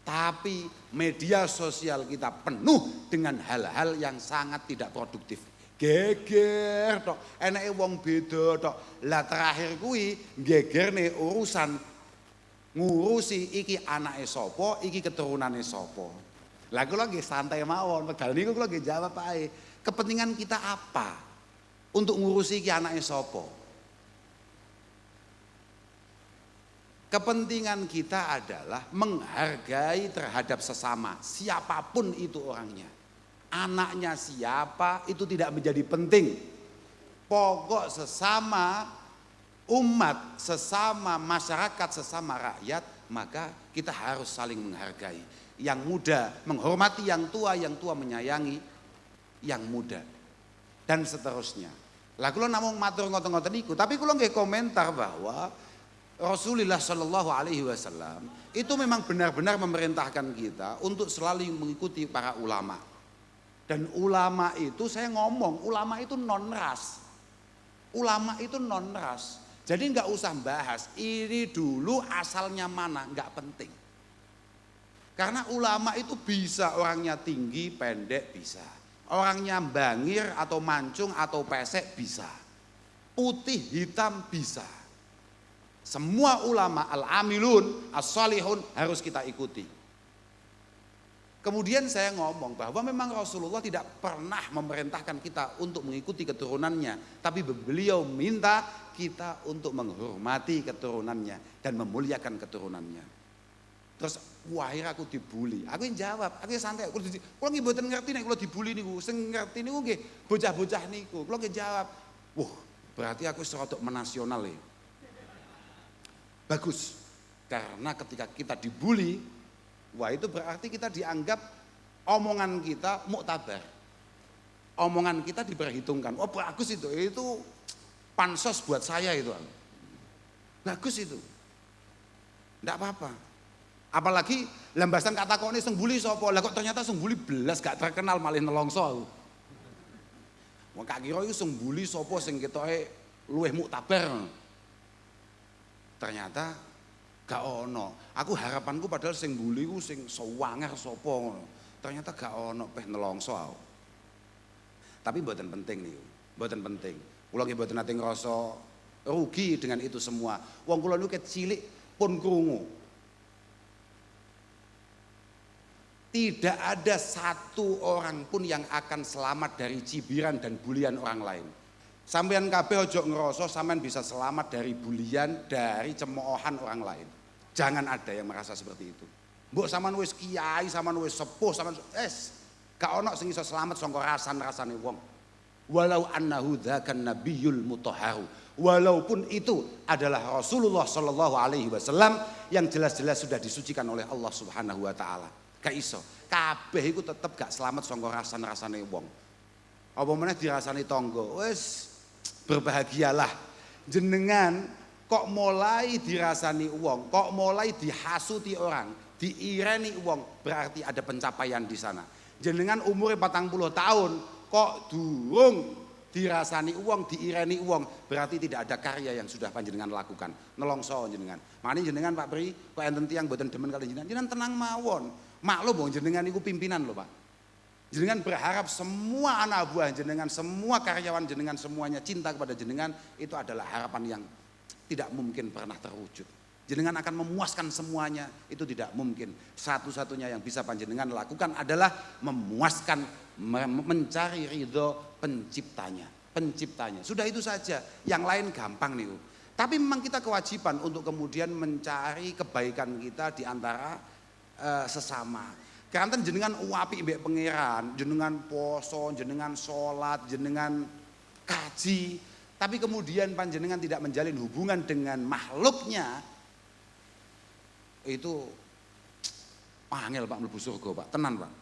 Tapi media sosial kita penuh dengan hal-hal yang sangat tidak produktif. Geger tok, enake wong beda tok. Lah terakhir kuwi gegerne urusan ngurusi iki anake sapa, iki keturunane sapa. Lah kula nggih santai mawon, padahal niku kula nggih jawab ae. Kepentingan kita apa? Untuk ngurusi iki anake sapa? Kepentingan kita adalah menghargai terhadap sesama, siapapun itu orangnya. Anaknya siapa itu tidak menjadi penting. pokok sesama umat, sesama masyarakat, sesama rakyat, maka kita harus saling menghargai. Yang muda menghormati yang tua menyayangi yang muda. Dan seterusnya. Lah kula namung matur ngoten-ngoten niku, tapi kula nggih komentar bahwa Rasulullah Shallallahu Alaihi Wasallam itu memang benar-benar memerintahkan kita untuk selalu mengikuti para ulama. Dan ulama itu saya ngomong, ulama itu non ras. Ulama itu non ras. Jadi nggak usah bahas ini dulu asalnya mana, nggak penting. Karena ulama itu bisa orangnya tinggi, pendek bisa. Orangnya bangir atau mancung atau pesek bisa. Putih, hitam bisa. Semua ulama al-amilun, as-salihun harus kita ikuti. Kemudian saya ngomong bahwa memang Rasulullah tidak pernah memerintahkan kita untuk mengikuti keturunannya. Tapi beliau minta kita untuk menghormati keturunannya dan memuliakan keturunannya. Terus akhirnya aku dibully. Aku yang jawab, aku yang santai. Kalau nggih mboten ngerti nek kula dibully niku, sing ngerti niku nggih bocah-bocah niku. Kula nggih jawab, "Wah, berarti aku serodok menasional ya." Bagus. Karena ketika kita dibully, wah itu berarti kita dianggap omongan kita muktabar. Omongan kita diperhitungkan. Oh bagus itu pansos buat saya itu. Bagus itu. Enggak apa-apa. Apalagi lembasan kata kok ini sengbuli sapa. Lah kok ternyata sengbuli belas gak terkenal malih nelongso aku. Wong gak kira iku sengbuli sapa sing ketoke luwih muktabar. Ternyata gak ono. Aku harapanku padahal sing mbuli ku sing sewanger sapa ngono. Ternyata gak ono peh nelongso aku. Tapi mboten penting niku. Mboten penting. Kula nggih mboten nate ngrasa rugi dengan itu semua. Wong kula niku cilik pun krungu. Tidak ada satu orang pun yang akan selamat dari cibiran dan bulian orang lain. Sampeyan kabeh ojo ngerasa sampean bisa selamat dari bulian, dari cemoohan orang lain. Jangan ada yang merasa seperti itu. Mbok sampean wis kiai, sampean wis sepuh, sampean gak ono sing iso selamat saka rasan-rasane wong. Walau annahu dzakan nabiyul mutahharu. Walaupun itu adalah Rasulullah Shallallahu Alaihi Wasallam yang jelas-jelas sudah disucikan oleh Allah Subhanahu Wa Taala. Gak iso. Kabeh iku tetep gak selamat saka rasan-rasane wong. Apa meneh dirasani tangga. Wis berbahagialah jenengan kok mulai dirasani wong, kok mulai dihasuti orang, diireni wong, berarti ada pencapaian di sana. Jenengan umure 40 tahun kok durung dirasani wong, diireni wong, berarti tidak ada karya yang sudah panjenengan lakukan. Nelongso jenengan. Makanya jenengan Pak Pri, kok enten tiyang mboten demen kali jenengan, jenengan tenang mawon. Maklum jenengan niku pimpinan lho Pak. Jenengan berharap semua anak buah jenengan, semua karyawan jenengan, semuanya cinta kepada jenengan, itu adalah harapan yang tidak mungkin pernah terwujud. Jenengan akan memuaskan semuanya, itu tidak mungkin. Satu-satunya yang bisa panjenengan lakukan adalah memuaskan, mencari ridho penciptanya. Sudah itu saja, yang lain gampang nih. Tapi memang kita kewajiban untuk kemudian mencari kebaikan kita di antara sesama. Karena jenengan uapi mbek pangeran, jenengan poso, jenengan sholat, jenengan kaji, tapi kemudian panjenengan tidak menjalin hubungan dengan makhluknya, itu wangel Pak mlebu surga Pak, tenan Pak.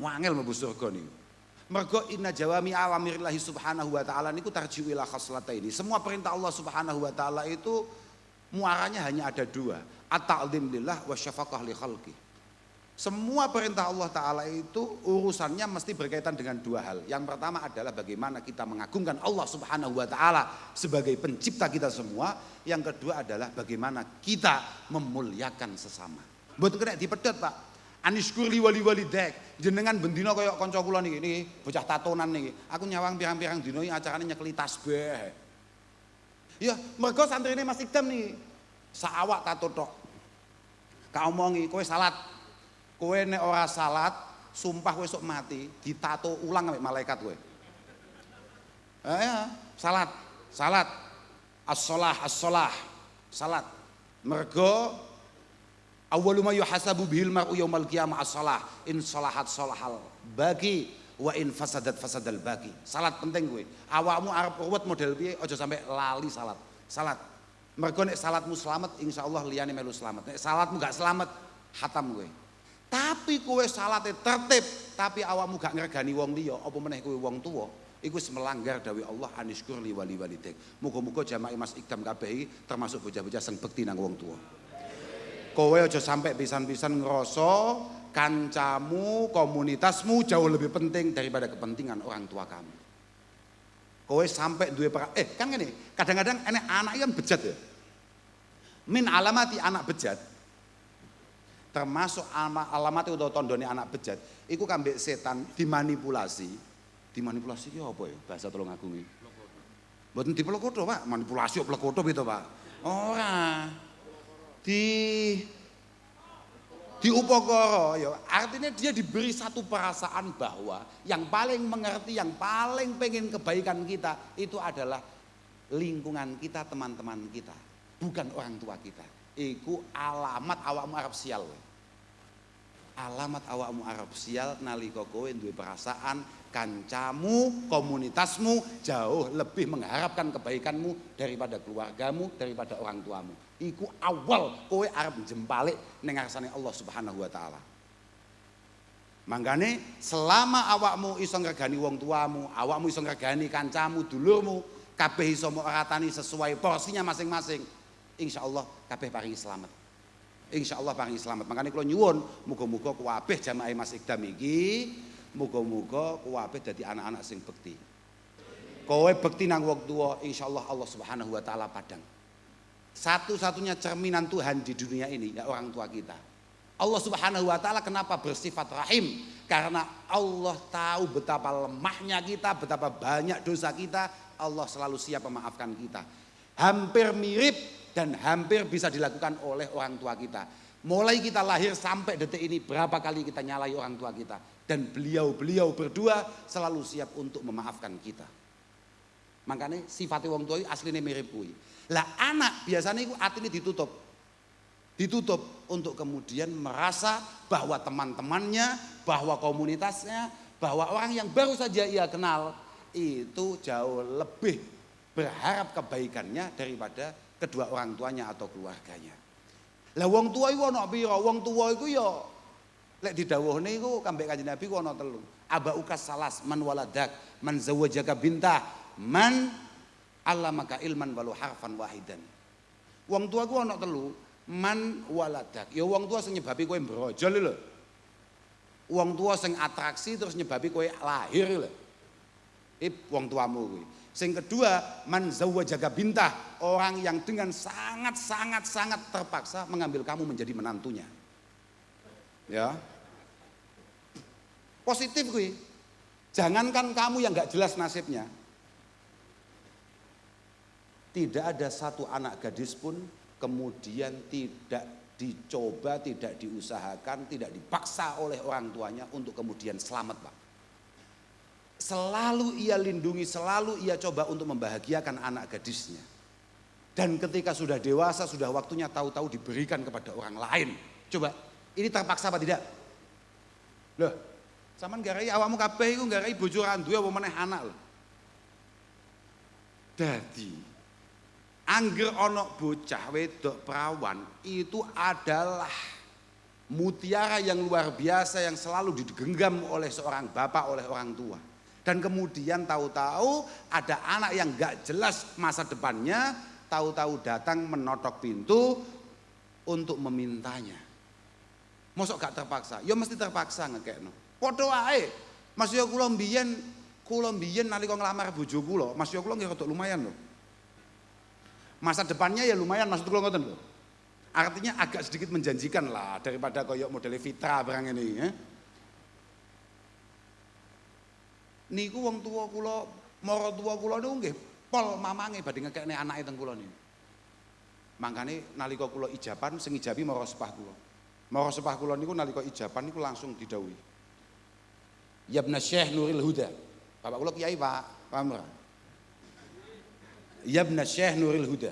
Wangel mlebu surga niku. Mergo inna jawami awamirillahi subhanahu wa ta'ala niku tarji'u ila khaslataini. Semua perintah Allah subhanahu wa ta'ala itu muaranya hanya ada dua, at-ta'zim lillah wa syafaqah li khalqi. Semua perintah Allah Ta'ala itu urusannya mesti berkaitan dengan dua hal. Yang pertama adalah bagaimana kita mengagungkan Allah Subhanahu Wa Ta'ala sebagai pencipta kita semua. Yang kedua adalah bagaimana kita memuliakan sesama. Mboten kena dipedhot Pak. Anishkurli wali dek. Jenengan bendina kaya kanca kula niki bocah tatonan niki. Aku nyawang pirang-pirang dina iki acarane nyekeli tasbih. Ya, mergo santrine Mas Ikdam niki. Saawak tato tok. Kaomongi kowe salat. Kowe nek ora salat, sumpah kowe sok mati, ditato ulang ambek malaikat kowe. Ya, salat. As-shalah. Salat. Mergo awwalu ma yuhasabu bihil mar'u yaumal qiyamah as-shalah. In shalahat shalahal bagi Wa in fasadat fasadal baqi. Salat penting kowe. Awakmu arep ruwet model piye aja sampai lali salat. Salat. Mergo nek salatmu selamat insyaallah liyane melu selamat. Nek salatmu gak selamat hatam kowe. Tapi kowe salate tertib, tapi awakmu gak ngregani wong liya, apa meneh kowe wong tuwa, iku wis melanggar dawuh Allah anishkur li wali walidik. Muga-muga jamaah Mas Ikdam kabeh iki termasuk bocah-bocah sing bekti nang wong tuwa. Kowe aja sampai pisan-pisan ngerasa kancamu, komunitasmu jauh lebih penting daripada kepentingan orang tua kamu. Kowe sampai duwe kan ngene, kadang-kadang enek anak kan bejat ya. Min alamati anak bejat. Termasuk alamati utawa tandane anak bejat, iku kambek setan dimanipulasi. Dimanipulasi ki apa ya? Bahasa Tulung Agung iki. Mboten dipelokotho, Pak. Manipulasi kok pelokotho gitu, Pak. Ora. Diupakara ya, artinya dia diberi satu perasaan bahwa yang paling mengerti, yang paling pengen kebaikan kita itu adalah lingkungan kita, teman-teman kita, bukan orang tua kita. Iku alamat awakmu arep sial. Alamat awakmu arep sial nalika kowe duwe perasaan kancamu, komunitasmu jauh lebih mengharapkan kebaikanmu daripada keluargamu, daripada orang tuamu. Iku awal kowe arep jempalik ning ngarsane Allah Subhanahu wa taala. Mangkane selama awakmu iso ngregani wong tuamu, awakmu iso ngregani kancamu, dulurmu, kabeh iso meratani sesuai porsinya masing-masing. Insyaallah kabeh paringi selamat. Insyaallah paringi selamat. Makane kula nyuwun muga-muga kabeh jamaah Mas Ikdam iki muga-muga kabeh dadi anak-anak sing bekti. Kowe bekti nang wong tuwa, insyaallah Allah Subhanahu wa taala padang. Satu-satunya cerminan Tuhan di dunia ini ya orang tua kita. Allah Subhanahu wa taala kenapa bersifat rahim? Karena Allah tahu betapa lemahnya kita, betapa banyak dosa kita, Allah selalu siap memaafkan kita. Hampir mirip dan hampir bisa dilakukan oleh orang tua kita. Mulai kita lahir sampai detik ini berapa kali kita nyalai orang tua kita, dan beliau berdua selalu siap untuk memaafkan kita. Makanya sifatnya wong tua aslinya mirip kuwi. Lah anak biasanya itu atine ditutup untuk kemudian merasa bahwa teman-temannya, bahwa komunitasnya, bahwa orang yang baru saja ia kenal itu jauh lebih berharap kebaikannya daripada kedua orang tuanya atau keluarganya. Lah wong tua iku ana pira? Wong tua iku ya lek didhawuhne iku kambek Kanjeng Nabi ku ana 3. Abaukas salas man waladak, man zawwajaka bintah, man allamaka ilman walau harfan wahidan. Wong tua ku ana 3, man waladak. Ya wong tua sing nyebabi kowe brojol lho. Wong tua sing atraksi terus nyebabi kowe lahir lho. Wong tuamu kuwi. Sing kedua, man zawwajaka bintah, orang yang dengan sangat terpaksa mengambil kamu menjadi menantunya. Ya. Positif kuwi. Jangankan kamu yang gak jelas nasibnya. Tidak ada satu anak gadis pun kemudian tidak dicoba, tidak diusahakan, tidak dipaksa oleh orang tuanya untuk kemudian selamat, Pak. Selalu ia lindungi, selalu ia coba untuk membahagiakan anak gadisnya. Dan ketika sudah dewasa, sudah waktunya tahu-tahu diberikan kepada orang lain. Coba, ini terpaksa apa tidak? Loh, sampean garai awakmu kabeh iku garai bojo ra duwe apa meneh anak lho. Dadi angger ana bocah wedok perawan itu adalah mutiara yang luar biasa yang selalu digenggam oleh seorang bapak, oleh orang tua. Dan kemudian tahu-tahu ada anak yang gak jelas masa depannya, tahu-tahu datang menotok pintu untuk memintanya. Mosok gak terpaksa? Ya mesti terpaksa ngekekno. Padha wae. Mas yo kula mbiyen nalika nglamar bojo kula, Mas yo kula nggih rada lumayan lho. Masa depannya ya lumayan maksud kula ngoten lho. Artinya agak sedikit menjanjikan lah daripada koyok model Fitra barang ini ya. Niku wong tua kula, mara tua kula niku nggih pol mamange badhe ngekekne anake teng kula niku. Mangkane nalika kula ijaban sing ijabi mara sepah kula. Mara sepah kula niku nalika ijaban niku langsung didhawuhi. Ya ibn Syekh Nuril Huda. Bapak kula kiai Pak, paham ora? Ya ibn Syekh Nuril Huda.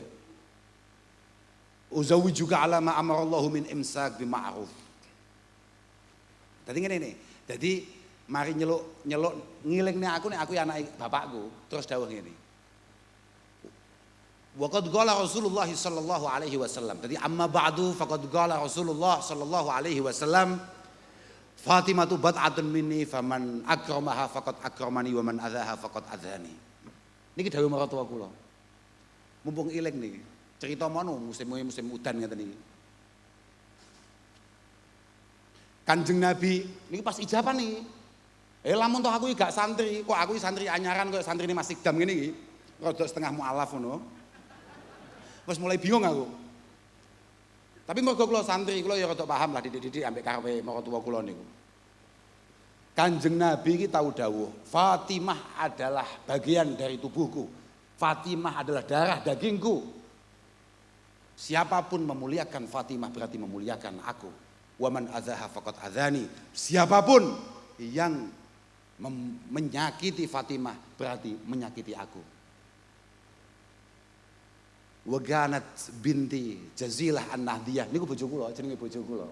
Uzawijuka ala ma amarallahu min imsak bima'ruf. Dadi ngene nih. Dadi mari nyeluk ngilingne aku nek aku ya anake bapakku, terus dawuh ngene. Wa qad qala Rasulullah sallallahu alaihi wasallam. Jadi amma ba'du faqad qala Rasulullah sallallahu alaihi wasallam Fatimatu bad'atun minni faman akramaha faqad akramani wa man adzaha faqad adzani. Niki dawuh marang kula. Mumpung iling niki. Cerita mono musim udan ngeten iki. Kanjeng Nabi niki pas ijaban niki. Lamun toh aku gak santri, kok aku santri anyaran kok santrine Mas Ikdam ngene iki. Rada setengah mualaf ngono. Wis mulai bingung aku. Tapi mergo kula santri, kula ya rada paham lah didik-didik ambek karepe maratuwa kula niku. Kanjeng Nabi iki tahu dawuh, Fatimah adalah bagian dari tubuhku. Fatimah adalah darah dagingku. Siapapun memuliakan Fatimah berarti memuliakan aku. Wa man adzaha faqad adzani. Siapapun yang menyakiti Fatimah berarti menyakiti aku. Waganat binti Jazilah An-Nahdiyah niku bojo kula, jenenge bojo kula.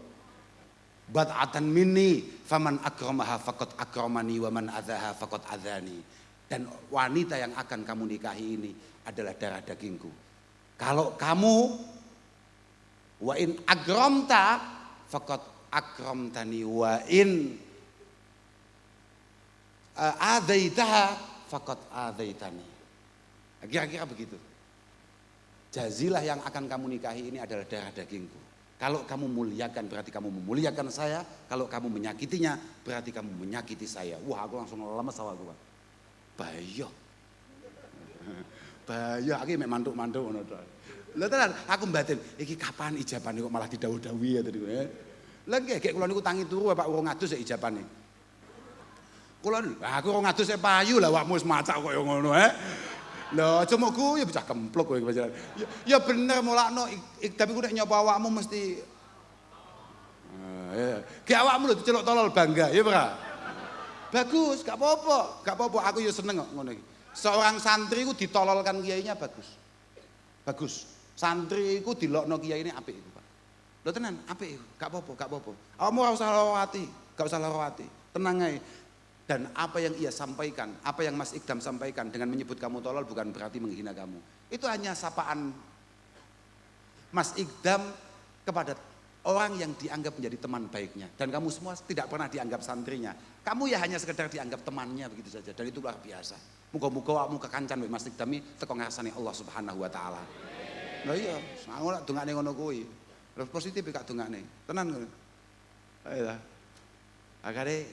Bad'atan minni faman akramaha faqad akramani wa man adzaha faqad adzani. Dan wanita yang akan kamu nikahi ini adalah darah dagingku. Kalau kamu wa in akramta faqad akramtani wa in adzaitaha faqad adzaitani. Kira-kira begitu. Jazilah yang akan kamu nikahi ini adalah darah dagingku. Kalau kamu muliakan berarti kamu memuliakan saya. Kalau kamu menyakitinya berarti kamu menyakiti saya. Wah aku langsung lemes sama aku. Bahaya. Bahaya, aku mek mantuk-mantuk ngono to. Lha tenan aku mbatin, iki kapan ijabane kok malah didhawuh-dhawuhi ya tadi. Lah nggih kula niku tangi turu Pak urung ngadus ya ijabane. Kula aku urung ngadus e payu lah awakmu wis macak kaya ngono Lho, cuma ku ya bocah kempluk kowe pacaran. Ya bener mulakno tapi ku nek nyapa awakmu mesti Ki awakmu lho diceluk tolol bangga, ya ora? Bagus, gak apa-apa. Gak apa-apa, aku ya seneng kok ngono iki. Seorang santri ku ditololkan kiainya bagus. Bagus. Santri ku dilokno kiyaine apik iku, Pak. Lho tenan, apik iku. Gak apa-apa, gak apa-apa. Awakmu ora usah lara ati, gak usah lara ati. Tenang ae. Dan apa yang ia sampaikan, apa yang Mas Ikdam sampaikan dengan menyebut kamu tolol bukan berarti menghina kamu. Itu hanya sapaan Mas Ikdam kepada orang yang dianggap menjadi teman baiknya. Dan kamu semua tidak pernah dianggap santrinya. Kamu ya hanya sekedar dianggap temannya begitu saja. Dan itu luar biasa. Muga-muga awakmu kekancan mbek Mas Ikdam teko ngarsane Allah Subhanahu wa taala. Lah iya, aku lak dongane ngono kuwi. Terus positif gak dongane. Tenan ngono. Ayo lah. Agare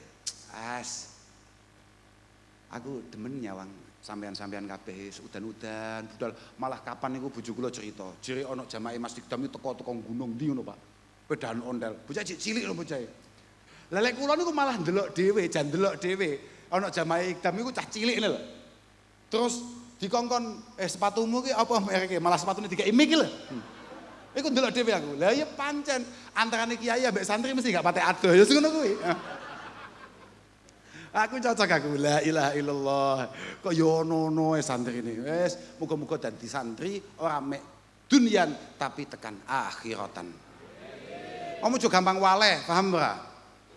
aku demen nyawang sampean-sampean kabeh udan-udan budal malah kapan niku bojo kula cerita jere ana jamaah Mas Ikdam teko gunung ndi ngono Pak pedahan ondel bocah cilik lho bocah lha lek kula niku malah ndelok dhewe jan ndelok dhewe ana jamaah Ikdam niku cah cilik lho terus dikongkon sepatumu ki apa mereke malah sepatune dikai mik lho iku ndelok dhewe aku lha ya pancen antarane kiai ambek santri mesti gak patek adoh ya ngono kuwi. Aku cocok aku la ilaha illallah. Kok yo ono santri ini. Wes muga-muga dadi santri ora mek dunyan tapi tekan akhiratan. Kamu juga gampang waleh, paham ora?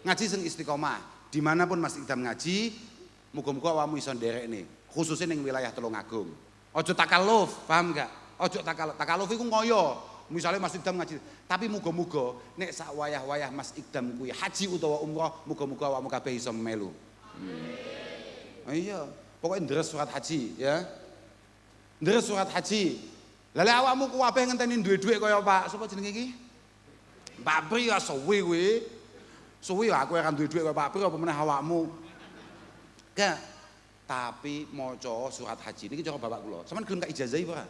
Ngaji sing istiqomah. Dimanapun Mas Ikdam ngaji, muga-muga awakmu iso nderekne, khususnya ning wilayah Tulungagung. Ojo takaluf, paham gak? Ojo takaluf iku ngoyo. Misalnya Mas Ikdam ngaji, tapi muga-muga nek sak wayah-wayah Mas Ikdam kuwi haji utawa umroh, muga-muga awakmu kabeh iso melu. Iya, pokoknya ndres surat haji ya. Ndres surat haji. Lha awakmu kuwabe ngenteni duwe-duwe kaya Pak sapa jenenge iki? Pak Pri ya suwi kuwi. Suwi aku ora duwe-duwe kaya Pak Pri apa meneh awakmu. Gak. Tapi maca surat haji niki cara bapak kula. Sampeyan gelem kak ijazahi ora?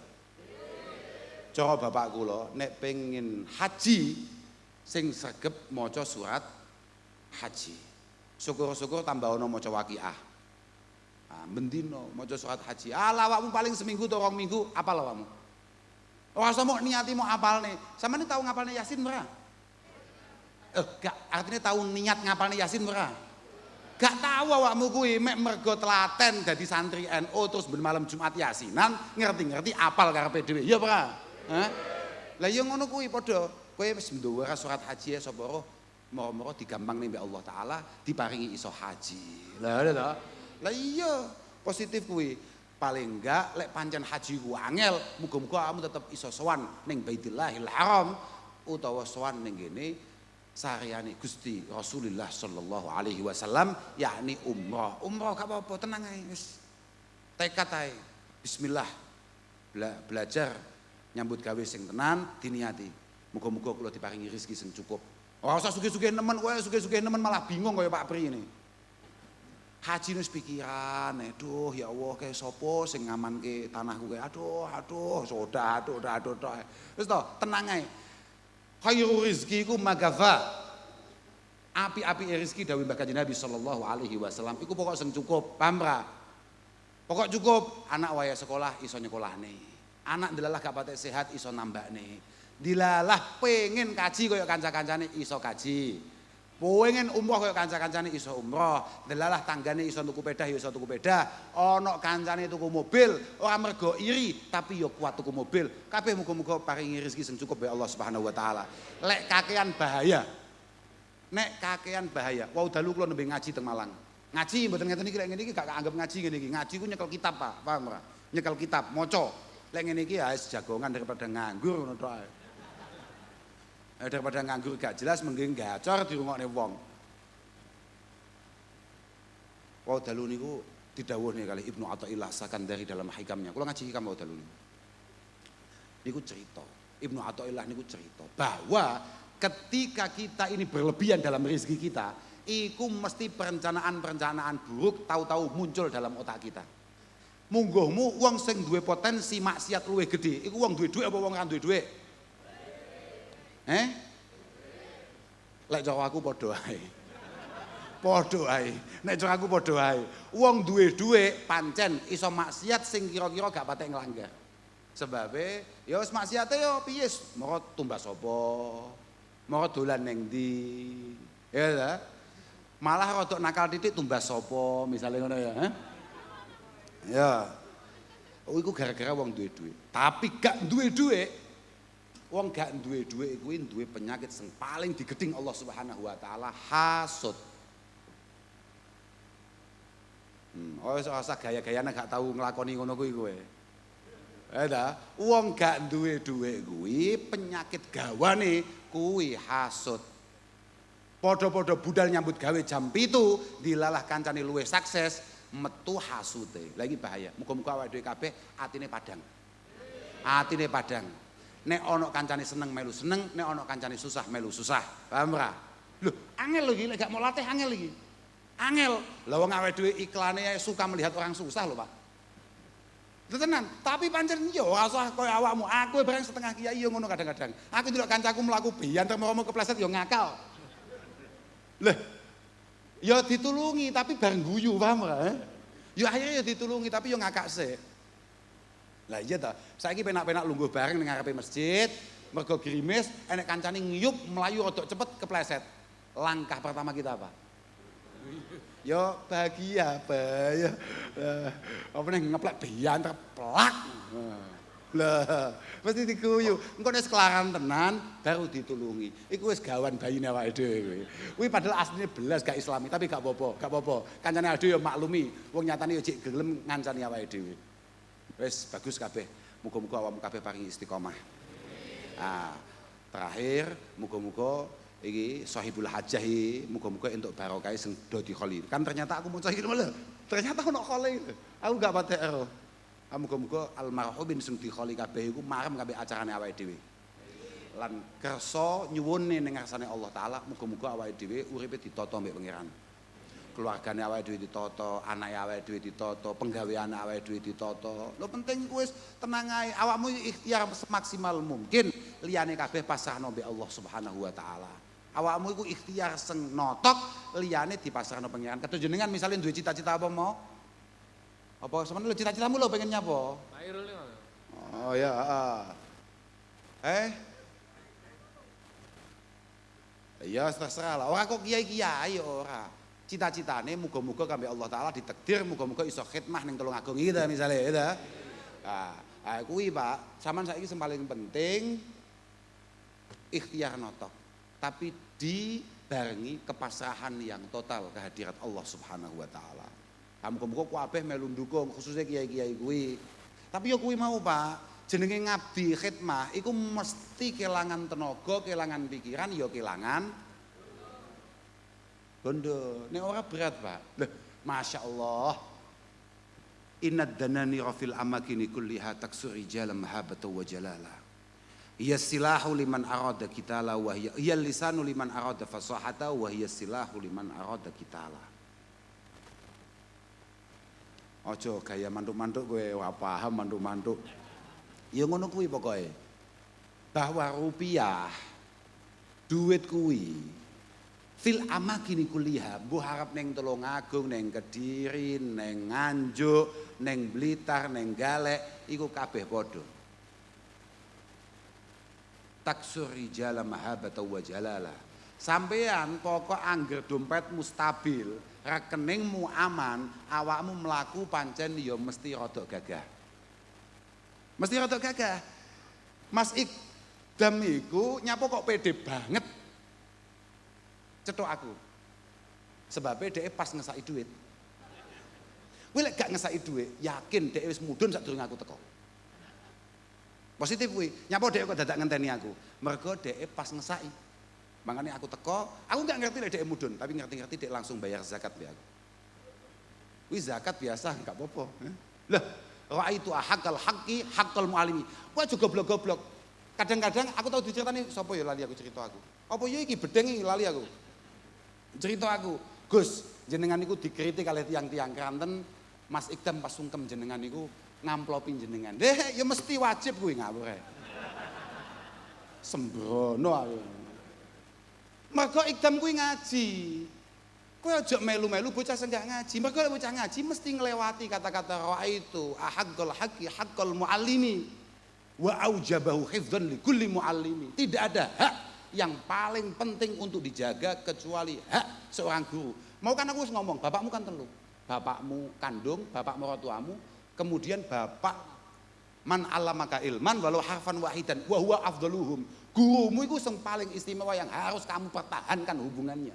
Cara bapak kula nek pengin haji sing sregep maca surat haji. Syukur-syukur tambah ono maca waqiah. Bendino maca surat haji. Awakmu paling seminggu atau 2 minggu apal awakmu. Ora usah mok niati mok apalne. Sampeyan tahu ngapalne Yasin ora? Gak artinya tahu niat ngapalne Yasin ora? Gak tahu awakmu kuwi mek mergo telaten dadi santri NU terus ben malam Jumat Yasinan ngerti-ngerti apal karepe dhewe. Ya ora? Lah ya ngono kuwi padha. Kowe wis nduwe surat haji ya sapa Moro-moro digampang nih Allah Ta'ala diparingi iso haji. Lah iya positif kuwi. Paling enggak lek pancen haji ku angel, muga-muga kamu tetep iso sowan ning Baitillahil Haram utawa sowan ning kene sariyane Gusti Rasulullah sallallahu alaihi wasallam yakni umrah. Umrah gak apa-apa tenang ae wis. Tekad ae. Bismillah. Belajar nyambut gawe sing tenan diniati. Muga-muga kula diparingi rezeki sing cukup. Ora usah sugih-sugih nemen kowe, sugih-sugih nemen malah bingung kaya Pak Pri ini. Haji wis pikiran, aduh ya Allah kayak sapa sing ngamanke tanahku kayak aduh soda aduh. Wis to, tenang ae. Khairu rizki iku magafa. Api-api rezeki dawuh Mbah Kanjeng Nabi sallallahu alaihi wasallam iku pokok sing cukup, paham ra? Pokok cukup, anak waya sekolah iso nyekolahne. Anak ndelalah gak patek sehat iso nambakne. Dilalah pengen kaji kaya kanca-kancane iso kaji. Pengen umroh kaya kanca-kancane iso umroh. Delalah tanggane iso tuku pedah ya iso tuku pedah. Ana kancane tuku mobil, ora mergo iri tapi ya kuat tuku mobil. Kabeh muga-muga paringi rezeki sing cukup ya Allah Subhanahu wa taala. Lek kakean bahaya. Nek kakean bahaya. Wau dalu kula nembe ngaji teng Malang. Ngaji mboten ngeten iki lek ngene iki gak anggap ngaji ngene iki. Ngaji ku nyekel kitab, Pak. Paham ora? Nyekel kitab, maca. Lek ngene iki ya wis jagongan daripada nganggur ngono tok ae. Daripada nganggur gak jelas mending gacor dirungokne wong. Wau dalu niku didhawuhne kali Ibnu Athaillah Sakandari dalam hikamnya. Kula ngaji hikam wau dalu niku cerita. Ibnu Athaillah niku cerita bahwa ketika kita ini berlebihan dalam rezeki kita, iku mesti perencanaan-perencanaan buruk tahu-tahu muncul dalam otak kita. Mungguhmu wong sing duwe potensi maksiat luwih gede, iku wong duwe dhuwit apa wong ora duwe dhuwit? Lek cara aku padha ae. Padha ae. Nek cara aku padha ae. Wong duwe dhuwit pancen iso maksiat sing kira-kira gak patek nglanggar. Sebabe ya wis maksiate ya piye? Mara tumbas apa? Mara dolan ning ndi? Ya ta? Malah rodok nakal titik tumbas sapa misale ngono ya. Ya. Iku gara-gara wong duwe dhuwit. Tapi gak duwe dhuwit. Wong gak duwe dhuwit kuwi duwe penyakit sing paling digedhing Allah Subhanahu wa taala, hasud. Wis ora usah gaya-gayane gak tau nglakoni ngono kuwi kowe. Ta, wong gak duwe dhuwit kuwi penyakit gawane kuwi hasud. Padha-padha budal nyambut gawe jam 7 dilalah kancane luwih sukses, metu hasude. Lah iki bahaya. Muga-muga awake dhewe kabeh atine padhang. Atine padhang. Nek ana kancane seneng melu seneng, nek ana kancane susah melu susah. Paham ora? Lho, angel lho iki lek gak mau latih angel iki. Angel. Lah wong awake dhewe iklane suka melihat orang susah lho, Pak. Tenan, tapi pancen yo ora usah koyo awakmu. Aku bareng setengah kiai yo ngono kadang-kadang. Aku ndelok kancaku mlaku biyen terus kepleset yo ngakal. Lah, yo ditulungi tapi bareng guyu, paham ora? Yo akhirnya yo ditulungi tapi yo ngakak sik. Lah iya ta, saiki penak-penak lungguh bareng ning ngarepe masjid, mergo gerimis, enek kancane ngiyup melayu rodok cepet kepleset. Langkah pertama kita apa? Yo bahagia apa ya. Apa ning ngeplek bianter plak. Lah, mesti diguyu. Engko nek kelaran tenan baru ditulungi. Iku wis gawan bayine awake dhewe kuwi. Kuwi padahal asline belas gak islami, tapi gak apa-apa, gak apa-apa. Kancane ade yo maklumi, wong nyatane yo jek gelem ngancani awake dhewe. Wes bagus kabeh. Muga-muga awakmu kabeh paringi istiqomah. Terakhir muga-muga iki sahibul hajah iki muga-muga entuk barokah sing do dikholi. Kan ternyata aku maca iki lho. Ternyata ono kholi. Aku gak patek ero. Muga-muga almarhumin sing dikholi kabeh iku marem kabeh acarane awake dhewe. Lan kersa nyuwune ning ngarsane Allah taala muga-muga awake dhewe uripe ditata mbek pangeran. Keluargane awake dhewe ditata, anake awake dhewe ditata, penggaweane awake dhewe ditata. Lho penting wis tenang ae, awakmu ikhtiar semaksimal mungkin, liyane kabeh pasrahno mbek Allah Subhanahu wa taala. Awakmu iku ikhtiar sing notok, liyane dipasrahno pangeran. Kadang jenengan misale duwe cita-cita apa mau? Apa sampeyan lho cita-citamu lho pengen nyapa? Khairul. Oh ya, iya terserah lah. Ora kok kiai-kiai ora. Cita-citane muga-muga kangge Allah taala ditakdir muga-muga iso khidmah ning Tulung Agung iki ta misale ya. Kuwi Pak, sampean saiki sing paling penting ikhtiar notok. Tapi barengi kepasrahan yang total kehadirat Allah Subhanahu wa taala. Muga-muga kabeh melu ndukung khususnya kiai-kiai kuwi. Tapi ya kuwi mau Pak, jenenge ngabdi khidmah iku mesti kelangan tenaga, kelangan pikiran, ya kelangan bondo. Nek ora berat Pak. Loh, Masya Allah. Inad danani rafil amakini kulliha taksur rijala mahabata wa jalala. Hiya silahu liman arada kitala wa hiya lisanu liman arada fasahata wa hiya silahu liman arada kitala. Ojo gaya mantuk-mantuk kowe ora paham mantuk-mantuk. Ya ngono kuwi pokoke. Bahwa rupiah duit kuwi fil amakini kuliah mbuh harap neng Tulungagung, neng Kediri, neng Nganjuk, neng Blitar, neng Galek iku kabeh padha. Taksur rijala mahabata wa jalala. Sampean pokok angger dompetmu stabil, rekeningmu aman, awakmu mlaku pancen ya mesti rada gagah. Mesti rada gagah. Mas Ikdam iku nyapa kok pede banget. Cetok aku. Sebabnya dhek pas ngesaki duit. Kowe lek gak ngesaki duit, yakin dhek wis mudhun sadurunge aku teko. Positif kuwi. Nyapa dhek kok dadak ngenteni aku. Mergo dhek pas ngesaki. Makanya aku teko, aku gak ngerti lek dhek mudhun, tapi ngerti-ngerti dhek langsung bayar zakat be aku. Kuwi zakat biasa gak apa-apa. Lah, ra'aitu ahaqal haqqi haqqal mu'allimi. Kowe aja goblok-goblok. Kadang-kadang aku tahu diceritani sapa ya lali aku cerita aku. Apa ya iki bedeng iki lali aku. Cerita aku, Gus, jenengan niku dikritik kalih tiang-tiang Kranten, Mas Ikdam pas sungkem jenengan niku ngamplopi jenengan. Ya mesti wajib kuwi ngawur ae. Sembrono aku. Mergo Ikdam kuwi ngaji. Kowe aja melu-melu bocah sing gak ngaji. Mergo bocah ngaji mesti nglewati kata-kata ra'aitu ahaqqal haqqi haqqal muallimi wa aujabahu hifdzan li kulli muallimi. Tidak ada hak yang paling penting untuk dijaga kecuali hak seorang guru. Mau kan aku ngomong, bapakmu kan telu. Bapakmu kandung, bapak mertuamu, kemudian bapak man allamaka ilman walau harfan wahidan wa huwa afdaluhum. Gurumu itu yang paling istimewa yang harus kamu pertahankan hubungannya.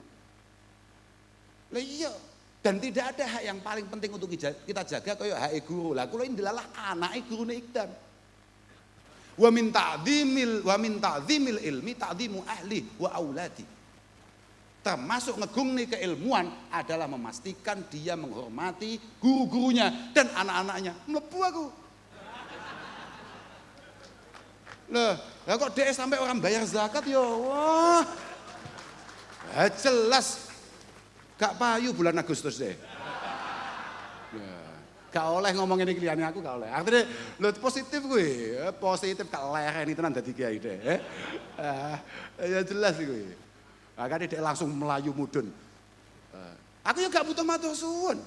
Lah iya, dan tidak ada hak yang paling penting untuk kita jaga kaya hak guru. Lah kula indilalah anake gurune Ikdam. Wa min ta'dhimil ilmi ta'dhimu ahli wa auladi. Termasuk ngegungne keilmuan adalah memastikan dia menghormati guru-gurunya dan anak-anaknya. Mlebu aku. Lah kok dhek sampai orang bayar zakat ya wah. Jelas gak payu bulan Agustus deh. Gak oleh ngomong ini kliyane aku gak oleh. Artinya lho positif kuwi, positif gak lereni tenan dadi kiai deh. Ya jelas kuwi. Makane dhek langsung melayu mudun. Aku ya gak butuh matur suwun.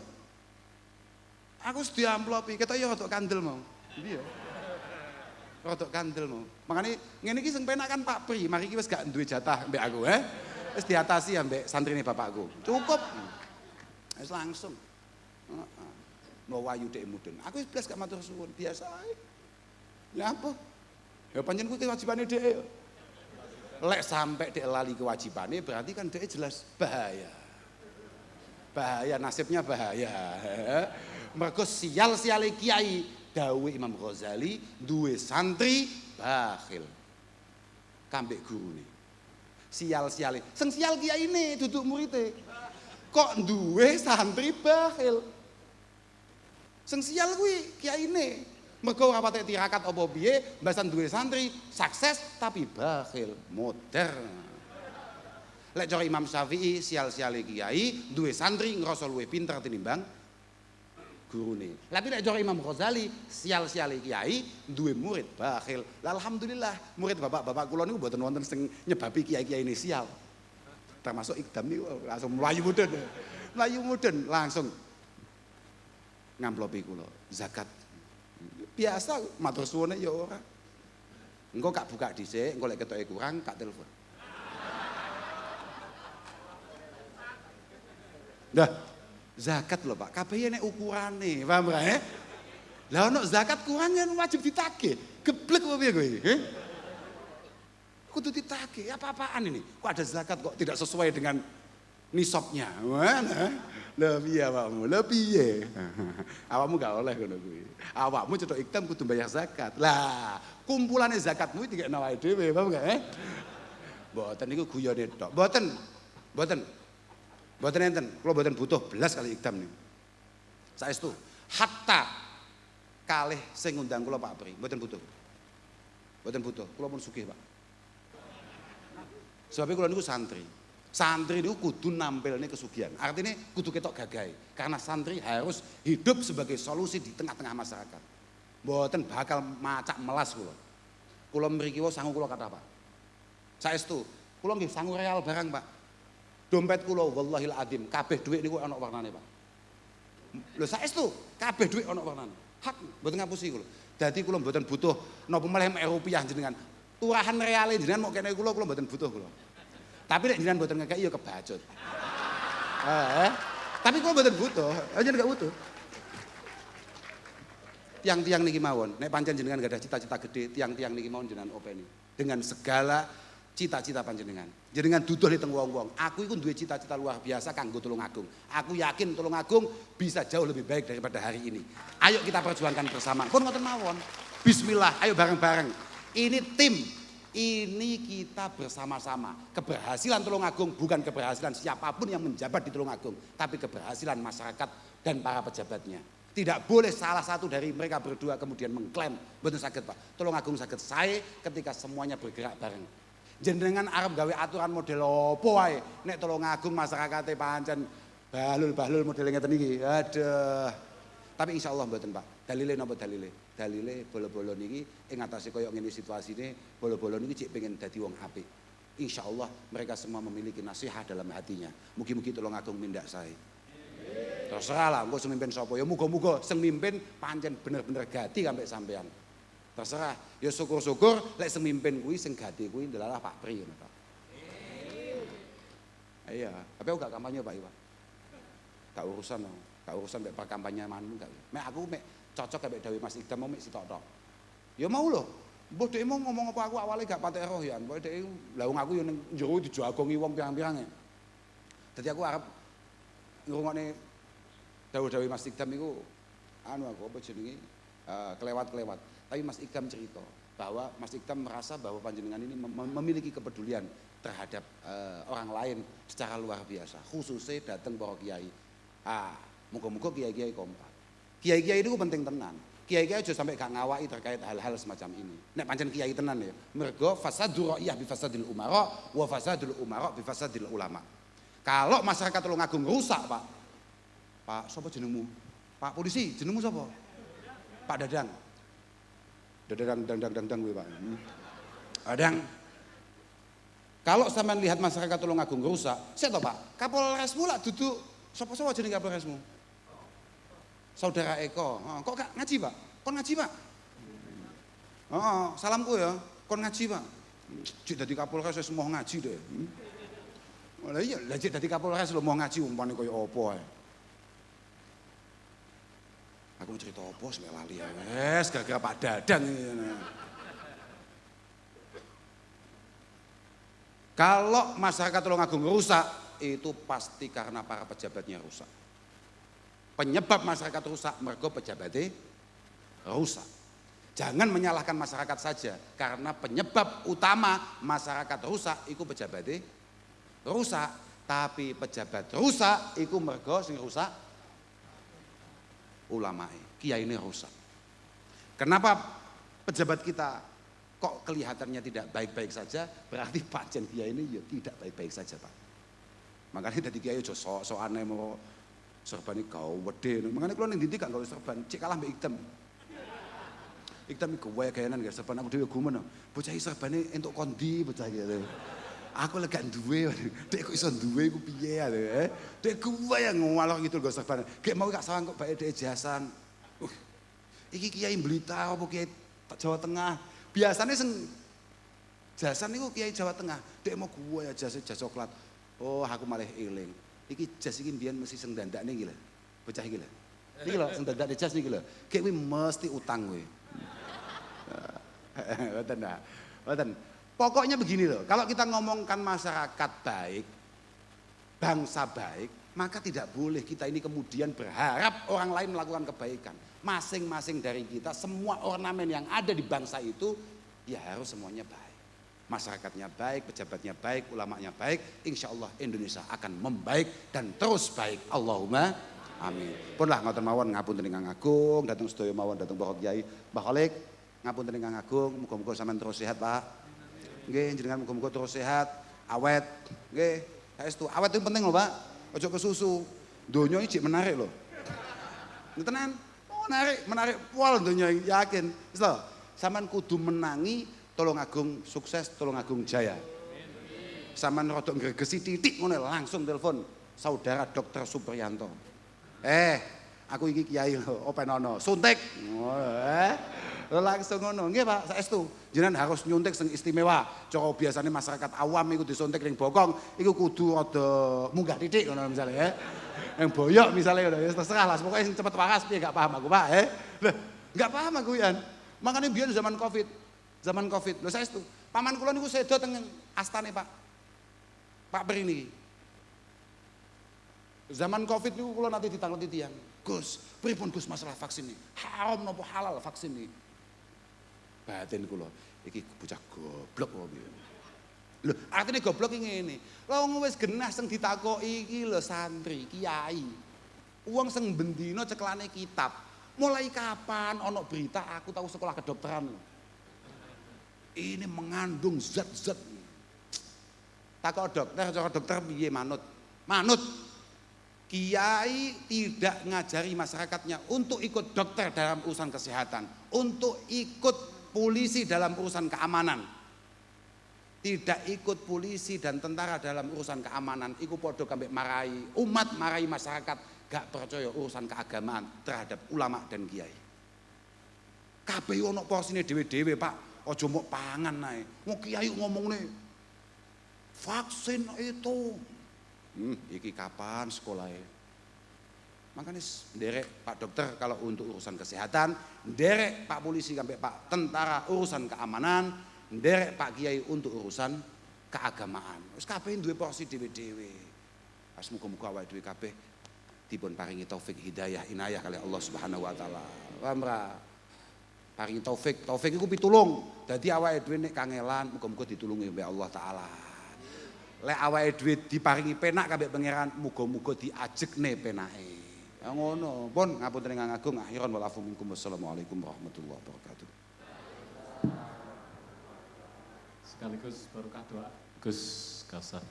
Aku sedih amplopi, ketok ya rodok kandel mau. Iya. Rodok kandel mau. Makane ngene iki sing penak kan Pak Pri, mari iki wis gak duwe jatah mbek aku, Wis diatasi ambek santrine bapakku. Cukup. Wis langsung. Mau wayu dhek mudun. Aku wis blas gak matur suwun, biasa ae. Ya apa? Ya pancen kuwi kewajibane dhek. Lek sampai dhek lali kewajibane berarti kan dhek jelas bahaya. Bahaya, nasibnya bahaya. Mergo sial-siale kiai dawuh Imam Ghazali duwe santri bakhil. Kambek gurune. Sial-siale. Sing sial kiyaine duduk murite. Kok duwe santri bakhil. Sing sial kuwi kiyaine. Mergo ora patek tirakat apa piye, mbasan duwe santri sukses tapi bakhil, modern. Lek cara Imam Syafi'i sial-siale kiai duwe santri ngrasa luwih pinter tinimbang gurune. Tapi lek cara Imam Ghazali sial-siale kiai duwe murid bakhil. Alhamdulillah murid bapak-bapak kula niku mboten wonten sing nyebabi kiai-kiai ini sial. Termasuk Ikdam niku langsung mlayu mudun. Mlayu mudun langsung ngamplopi kula zakat. Biasa matur suwune ya ora. Engko gak buka dhisik, engko lek ketoke kurang gak telepon. Dah, zakat lho Pak, kabeh nek ukurane, paham ora Lah ono zakat kurang kan wajib ditagih. Geblek apa piye kowe iki? kudu ditagih. Apa-apaan ini? Kok ada zakat kok tidak sesuai dengan nisabnya? Mana? Lebih awakmu, lebih. Awakmu gak oleh ngono kuwi. Awakmu cetok iktam kudu bayar zakat. Lah, kumpulane zakatmu iki dikekno awake dhewe, paham gak? Mboten niku guyone tok. Mboten enten. Kula mboten butuh belas kali iktam niku. Saestu hatta kalih sing ngundang kula Pak Pri, mboten butuh. Mboten butuh. Kula pun sugih, Pak. Sebab kula niku santri. Santri itu kudu nampilnya kesugihan. Artinya kudu ketok gagahe. Karena santri harus hidup sebagai solusi di tengah-tengah masyarakat. Mboten bakal macak melas kula. Kula mriki wae sangu kula kathah, Pak. Saestu, kula nggih sangu real barang, Pak. Dompet kula wallahil adzim kabeh dhuwit niku ana warnane, Pak. Lho saestu, kabeh dhuwit ana warnane. Hak mboten ngapusi kula. Dadi kula mboten butuh napa meneh rupiah jenengan. Turahan reale jenengan mok kene kula mboten butuh kula. Tapi nek jenengan mboten ngekeki ya kebacut. Tapi kula mboten butuh, jenengan gak butuh. Tiang-tiang niki mawon, nek pancen jenengan gak ada cita-cita gede, tiang-tiang niki mawon jenengan openi. Dengan segala cita-cita panjenengan. Jenengan duduh di teng wong-wong. Aku iku duwe cita-cita luar biasa kanggo Tulungagung. Aku yakin Tulungagung bisa jauh lebih baik daripada hari ini. Ayo kita perjuangkan bersama. Pun ngoten mawon. Bismillah, ayo bareng-bareng. Ini tim. Ini kita bersama-sama. Keberhasilan Tulungagung bukan keberhasilan siapapun yang menjabat di Tulungagung, tapi keberhasilan masyarakat dan para pejabatnya. Tidak boleh salah satu dari mereka berdua kemudian mengklaim, betul sakit Pak. Tulungagung sakit saya ketika semuanya bergerak bareng. Jenengan arep gawe aturan model opo wae, nek Tulungagung masyarakate pancen bahlul model ngeten iki. Aduh. Tapi insya Allah mboten Pak. Dalile napa dalile? Dalile bolo-bolo niki ing atase koyo ngene situasine, bolo-bolo niki cek pengen dadi wong apik. Insya Allah mereka semua memiliki nasihat dalam hatinya. Mugi-mugi Tulungagung mindak sae. Terserah lah, engko sing mimpin sapa ya muga-muga sing mimpin pancen bener-bener gati sampai sampean. Terserah, ya syukur-syukur lek sing mimpin kuwi sing gati kuwi adalah Pak Pri ngono to. Iya, tapi aku gak kampanye Pak Iwa. Gak urusan mek kampanye manmu gak. Mek aku mek cocok kabeh dawuh Mas Ikdam mau mek sitok tok. Ya mau lho. Mbah dhek mau ngomong apa aku awalnya gak patek roh ya. Mbah dhek lah wong aku yo ning njero dijagongi wong pirang-pirange. Dadi aku arep ngrungokne dawuh-dawuh Mas Ikdam iku anu aku apa jenenge kelewat-kelewat. Tapi Mas Ikdam cerita bahwa Mas Ikdam merasa bahwa panjenengan ini memiliki kepedulian terhadap orang lain secara luar biasa, khususnya datang para kiai. Muga-muga kiai-kiai kompak. Kiai-kiai itu penting tenan. Kiai-kiai aja sampai gak ngawai terkait hal-hal semacam ini. Nek pancen kiai tenan ya. Mergo fasadul ra'iyah bi fasadil umara wa fasadul umara bi fasadil ulama. Kalau masyarakat Tulungagung rusak, Pak. Pak, sapa jenengmu? Pak polisi, jenengmu sapa? Pak Dadang. Dadang kuwi, Pak. Dadang. Kalau sampean lihat masyarakat Tulungagung rusak, saya tahu Pak, Kapolresmu lah duduk, sapa-sapa jeneng Kapolresmu? Saudara Eko. Kok gak ngaji Pak? Kon ngaji Pak? Salamku ya, kon ngaji Pak. Cik dadi Kapolres wis mau ngaji deh. Lah iya, lah cik dadi Kapolres lho mau ngaji umpane kaya apa ae. Aku mau cerita apa sampe lali ya. Wes gara-gara Pak Dadang ini. Kalau masyarakat Tulungagung rusak, itu pasti karena para pejabatnya rusak. Penyebab masyarakat rusak, mergo pejabatnya rusak. Jangan menyalahkan masyarakat saja, karena penyebab utama masyarakat rusak, itu pejabatnya rusak. Tapi pejabat rusak, itu mergo sing rusak ulama, kiai ini rusak. Kenapa pejabat kita kok kelihatannya tidak baik-baik saja, berarti pancen kiai ini ya tidak baik-baik saja Pak. Makanya dari kiai aja sok aneh mau serban iki kau wede. Makanya kalau ning ndi gak gawe serban, cek kalah mbek Ikdam. Ikdam iku wae gayanan gak serban aku dhewe gumen. Bocah iki serbane entuk kondi bocah iki. Aku lega duwe, dek kok iso duwe iku piye ya. Dek gue yang ngawalok gitu gak serban. Gek mau gak salah kok bae dek jasan. Iki kiai Blitar apa kiai Jawa Tengah. Biasanya sing jasan niku kiai Jawa Tengah. Dek mau gue ya jas coklat. Oh, aku malah eling. Iki jas iki mbiyen mesti sing dandakne iki lho. Bocah iki lho. Iki lho sing dandakne jas niki lho. Kayak kuwi mesti utang kowe. Mboten nah. Mboten. Pokoknya begini loh, kalau kita ngomongkan masyarakat baik, bangsa baik, maka tidak boleh kita ini kemudian berharap orang lain melakukan kebaikan. Masing-masing dari kita, semua ornamen yang ada di bangsa itu, ya harus semuanya baik. Masyarakatnya baik, pejabatnya baik, ulamanya baik, insya Allah Indonesia akan membaik dan terus baik. Allahumma amin. Pun lah ngoten mawon ngapunten ingkang agung, datang sedaya mawon datang Bapak Kyai, Mbah Kholik, ngapunten ingkang agung, muga-muga sampean terus sehat, Pak. Nggih, jenengan muga-muga terus sehat, awet. Nggih, saestu. Awet itu penting loh, Pak. Ojo kesusu. Donya iki menarik loh. Tenan, menarik pol donya yakin. Wis lho, sampean kudu menangi, tolong agung sukses, tolong agung jaya. Sampean rada gregesi titik ngono langsung telepon saudara Dr. Supriyanto. Aku iki kiai lho, openono, suntik. Langsung ngono, nggih Pak, saestu. Jenengan harus nyuntik sing istimewa. Cara biasane masyarakat awam iku disuntik ning bokong, iku kudu rada munggah titik ngono misale ya. Yang boyok misale ngono ya terserah lah, pokoke sing cepet waras piye gak paham aku, Pak, Lah, gak paham aku yan. Makane biyen zaman Covid. Lho saestu. Paman kula niku sedo teng astane Pak Pri niki. Zaman Covid niku kula nanti ditanglet tiyang. Gus, pripun Gus masalah vaksin ini? Haram napa halal vaksin ini? Batin kula, iki bocah goblok kok piye. Lho, artine goblok iki ngene. Wong wis genah sing ditakoki iki lho santri, kiai. Wong sing bendina ceklane kitab. Mulai kapan ana berita aku tahu sekolah kedokteran? Ini mengandung zat-zat. Takok dokter, cara dokter piye manut? Manut. Kiai tidak ngajari masyarakatnya untuk ikut dokter dalam urusan kesehatan, untuk ikut polisi dalam urusan keamanan. Tidak ikut polisi dan tentara dalam urusan keamanan, iku podo kambek marai umat, marai masyarakat gak percaya urusan keagamaan terhadap ulama dan kiai. Kabeh ono porsine dhewe-dhewe, Pak. Aja mok pangan ae. Wong kiai ngomongne vaksin itu. Iki kapan sekolahnya? Makanya nderek Pak Dokter kalau untuk urusan kesehatan, nderek Pak Polisi sampai Pak Tentara urusan keamanan, nderek Pak Kiai untuk urusan keagamaan. Wis kabeh duwe porsi dhewe-dhewe. Pas muga-muga awake dhewe kabeh dipun paringi taufik hidayah inayah kali Allah Subhanahu wa taala. Paham ra? Paringi taufik iku pitulung. Dadi awake dhewe nek kangelan muga-muga ditulungi oleh Allah taala. Lek awake dhewe diparingi penak kabeh pangeran muga-muga diajekne penake. Ya ngono. Pun ngapunten ingkang agung akhiran wal afu minkum. Wassalamualaikum warahmatullahi wabarakatuh. Sekaligus barokah doa Gus Kausar.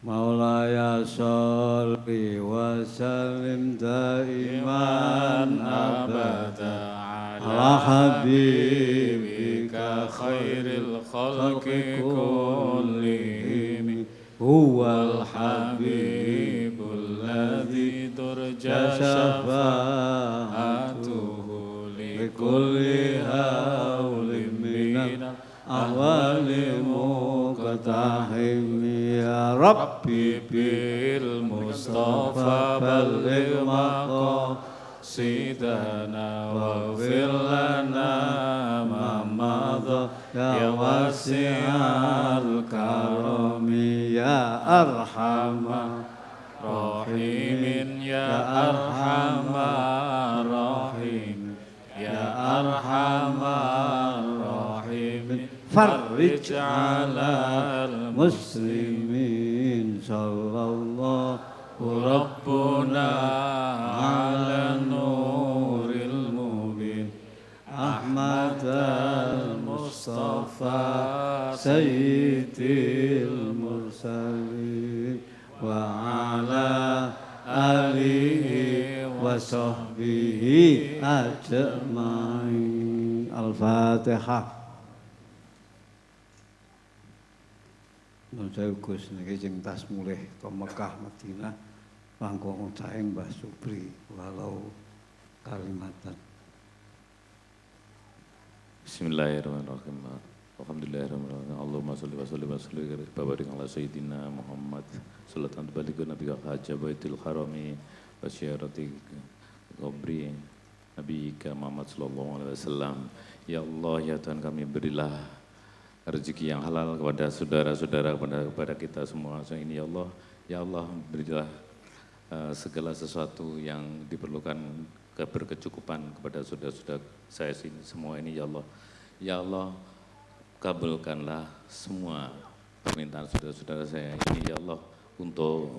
Maulaya sholli wa sallim daiman abada ala habibika khairil khalqi kullihim huwal habibul ladzi turja syafa'atuhu likulli hawlim minal ahwali muqtahim ya Rabbi bil Mustafa balligh maqasidana waghfir lana ma madha ya wasi'al karami ya arhamar rahimin ya arhamar rahim ya arhamar rahimin farrij 'alal muslimin sallallahu rabbuna 'ala nuril mubin Ahmad al-Mustafa sayyidil mursalin wa 'ala alihi wa sahbihi ajma'in. Al-Fatihah. Nuwun Gus niki sing tas mulih ke Mekah Madinah langkung saeng Mbah Supri walau kalimatan. Bismillahirrahmanirrahim. Alhamdulillahirrahmanirrahim. Allahumma sholli wa sallim wa barik ala sayyidina Muhammad sallallahu alaihi wa sallam nabi hajja baitul harami wa syarati qabri Nabi Muhammad sallallahu alaihi wasallam. Ya Allah, ya Tuhan kami, berilah rezeki yang halal kepada saudara-saudara, kepada kita semua ini ya Allah. Ya Allah, berilah segala sesuatu yang diperlukan keberkecukupan kepada saudara-saudara saya sini semua ini ya Allah. Ya Allah, kabulkanlah semua permintaan saudara-saudara saya ini ya Allah, untuk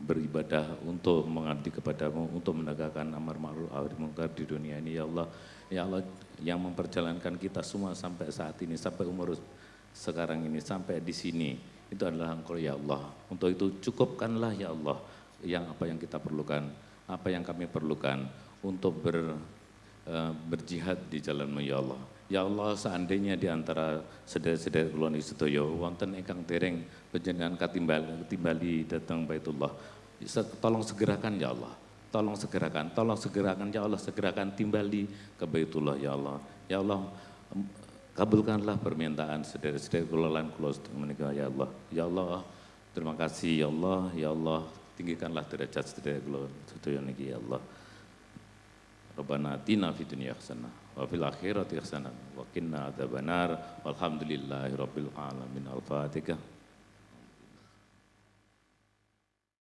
beribadah, untuk mengabdi kepadamu, untuk menegakkan amar ma'ruf nahi munkar di dunia ini ya Allah. Ya Allah, yang memperjalankan kita semua sampai saat ini, sampai umur sekarang ini, sampai di sini, itu adalah Engkau ya Allah. Untuk itu cukupkanlah ya Allah yang apa yang kita perlukan, apa yang kami perlukan untuk berjihad di jalan-Mu ya Allah. Ya Allah, seandainya di antara sedherek-sedherek kula niki sedaya wonten ingkang dereng panjenengan katimbali datang Baitullah, tolong segerakan ya Allah. Tolong segerakan ya Allah, segerakan timbali ke Baitullah ya Allah. Ya Allah, kabulkanlah permintaan sedherek-sedherek kula lan kula menika ya Allah. Ya Allah, terima kasih ya Allah. Ya Allah, tinggikanlah derajat sedherek kula sedaya niki ya Allah. Rabbana atina fid dunya hasanah wa fil akhirati hasanah wa qina adzabannar. Walhamdulillahirabbil alamin. Al-Fatihah.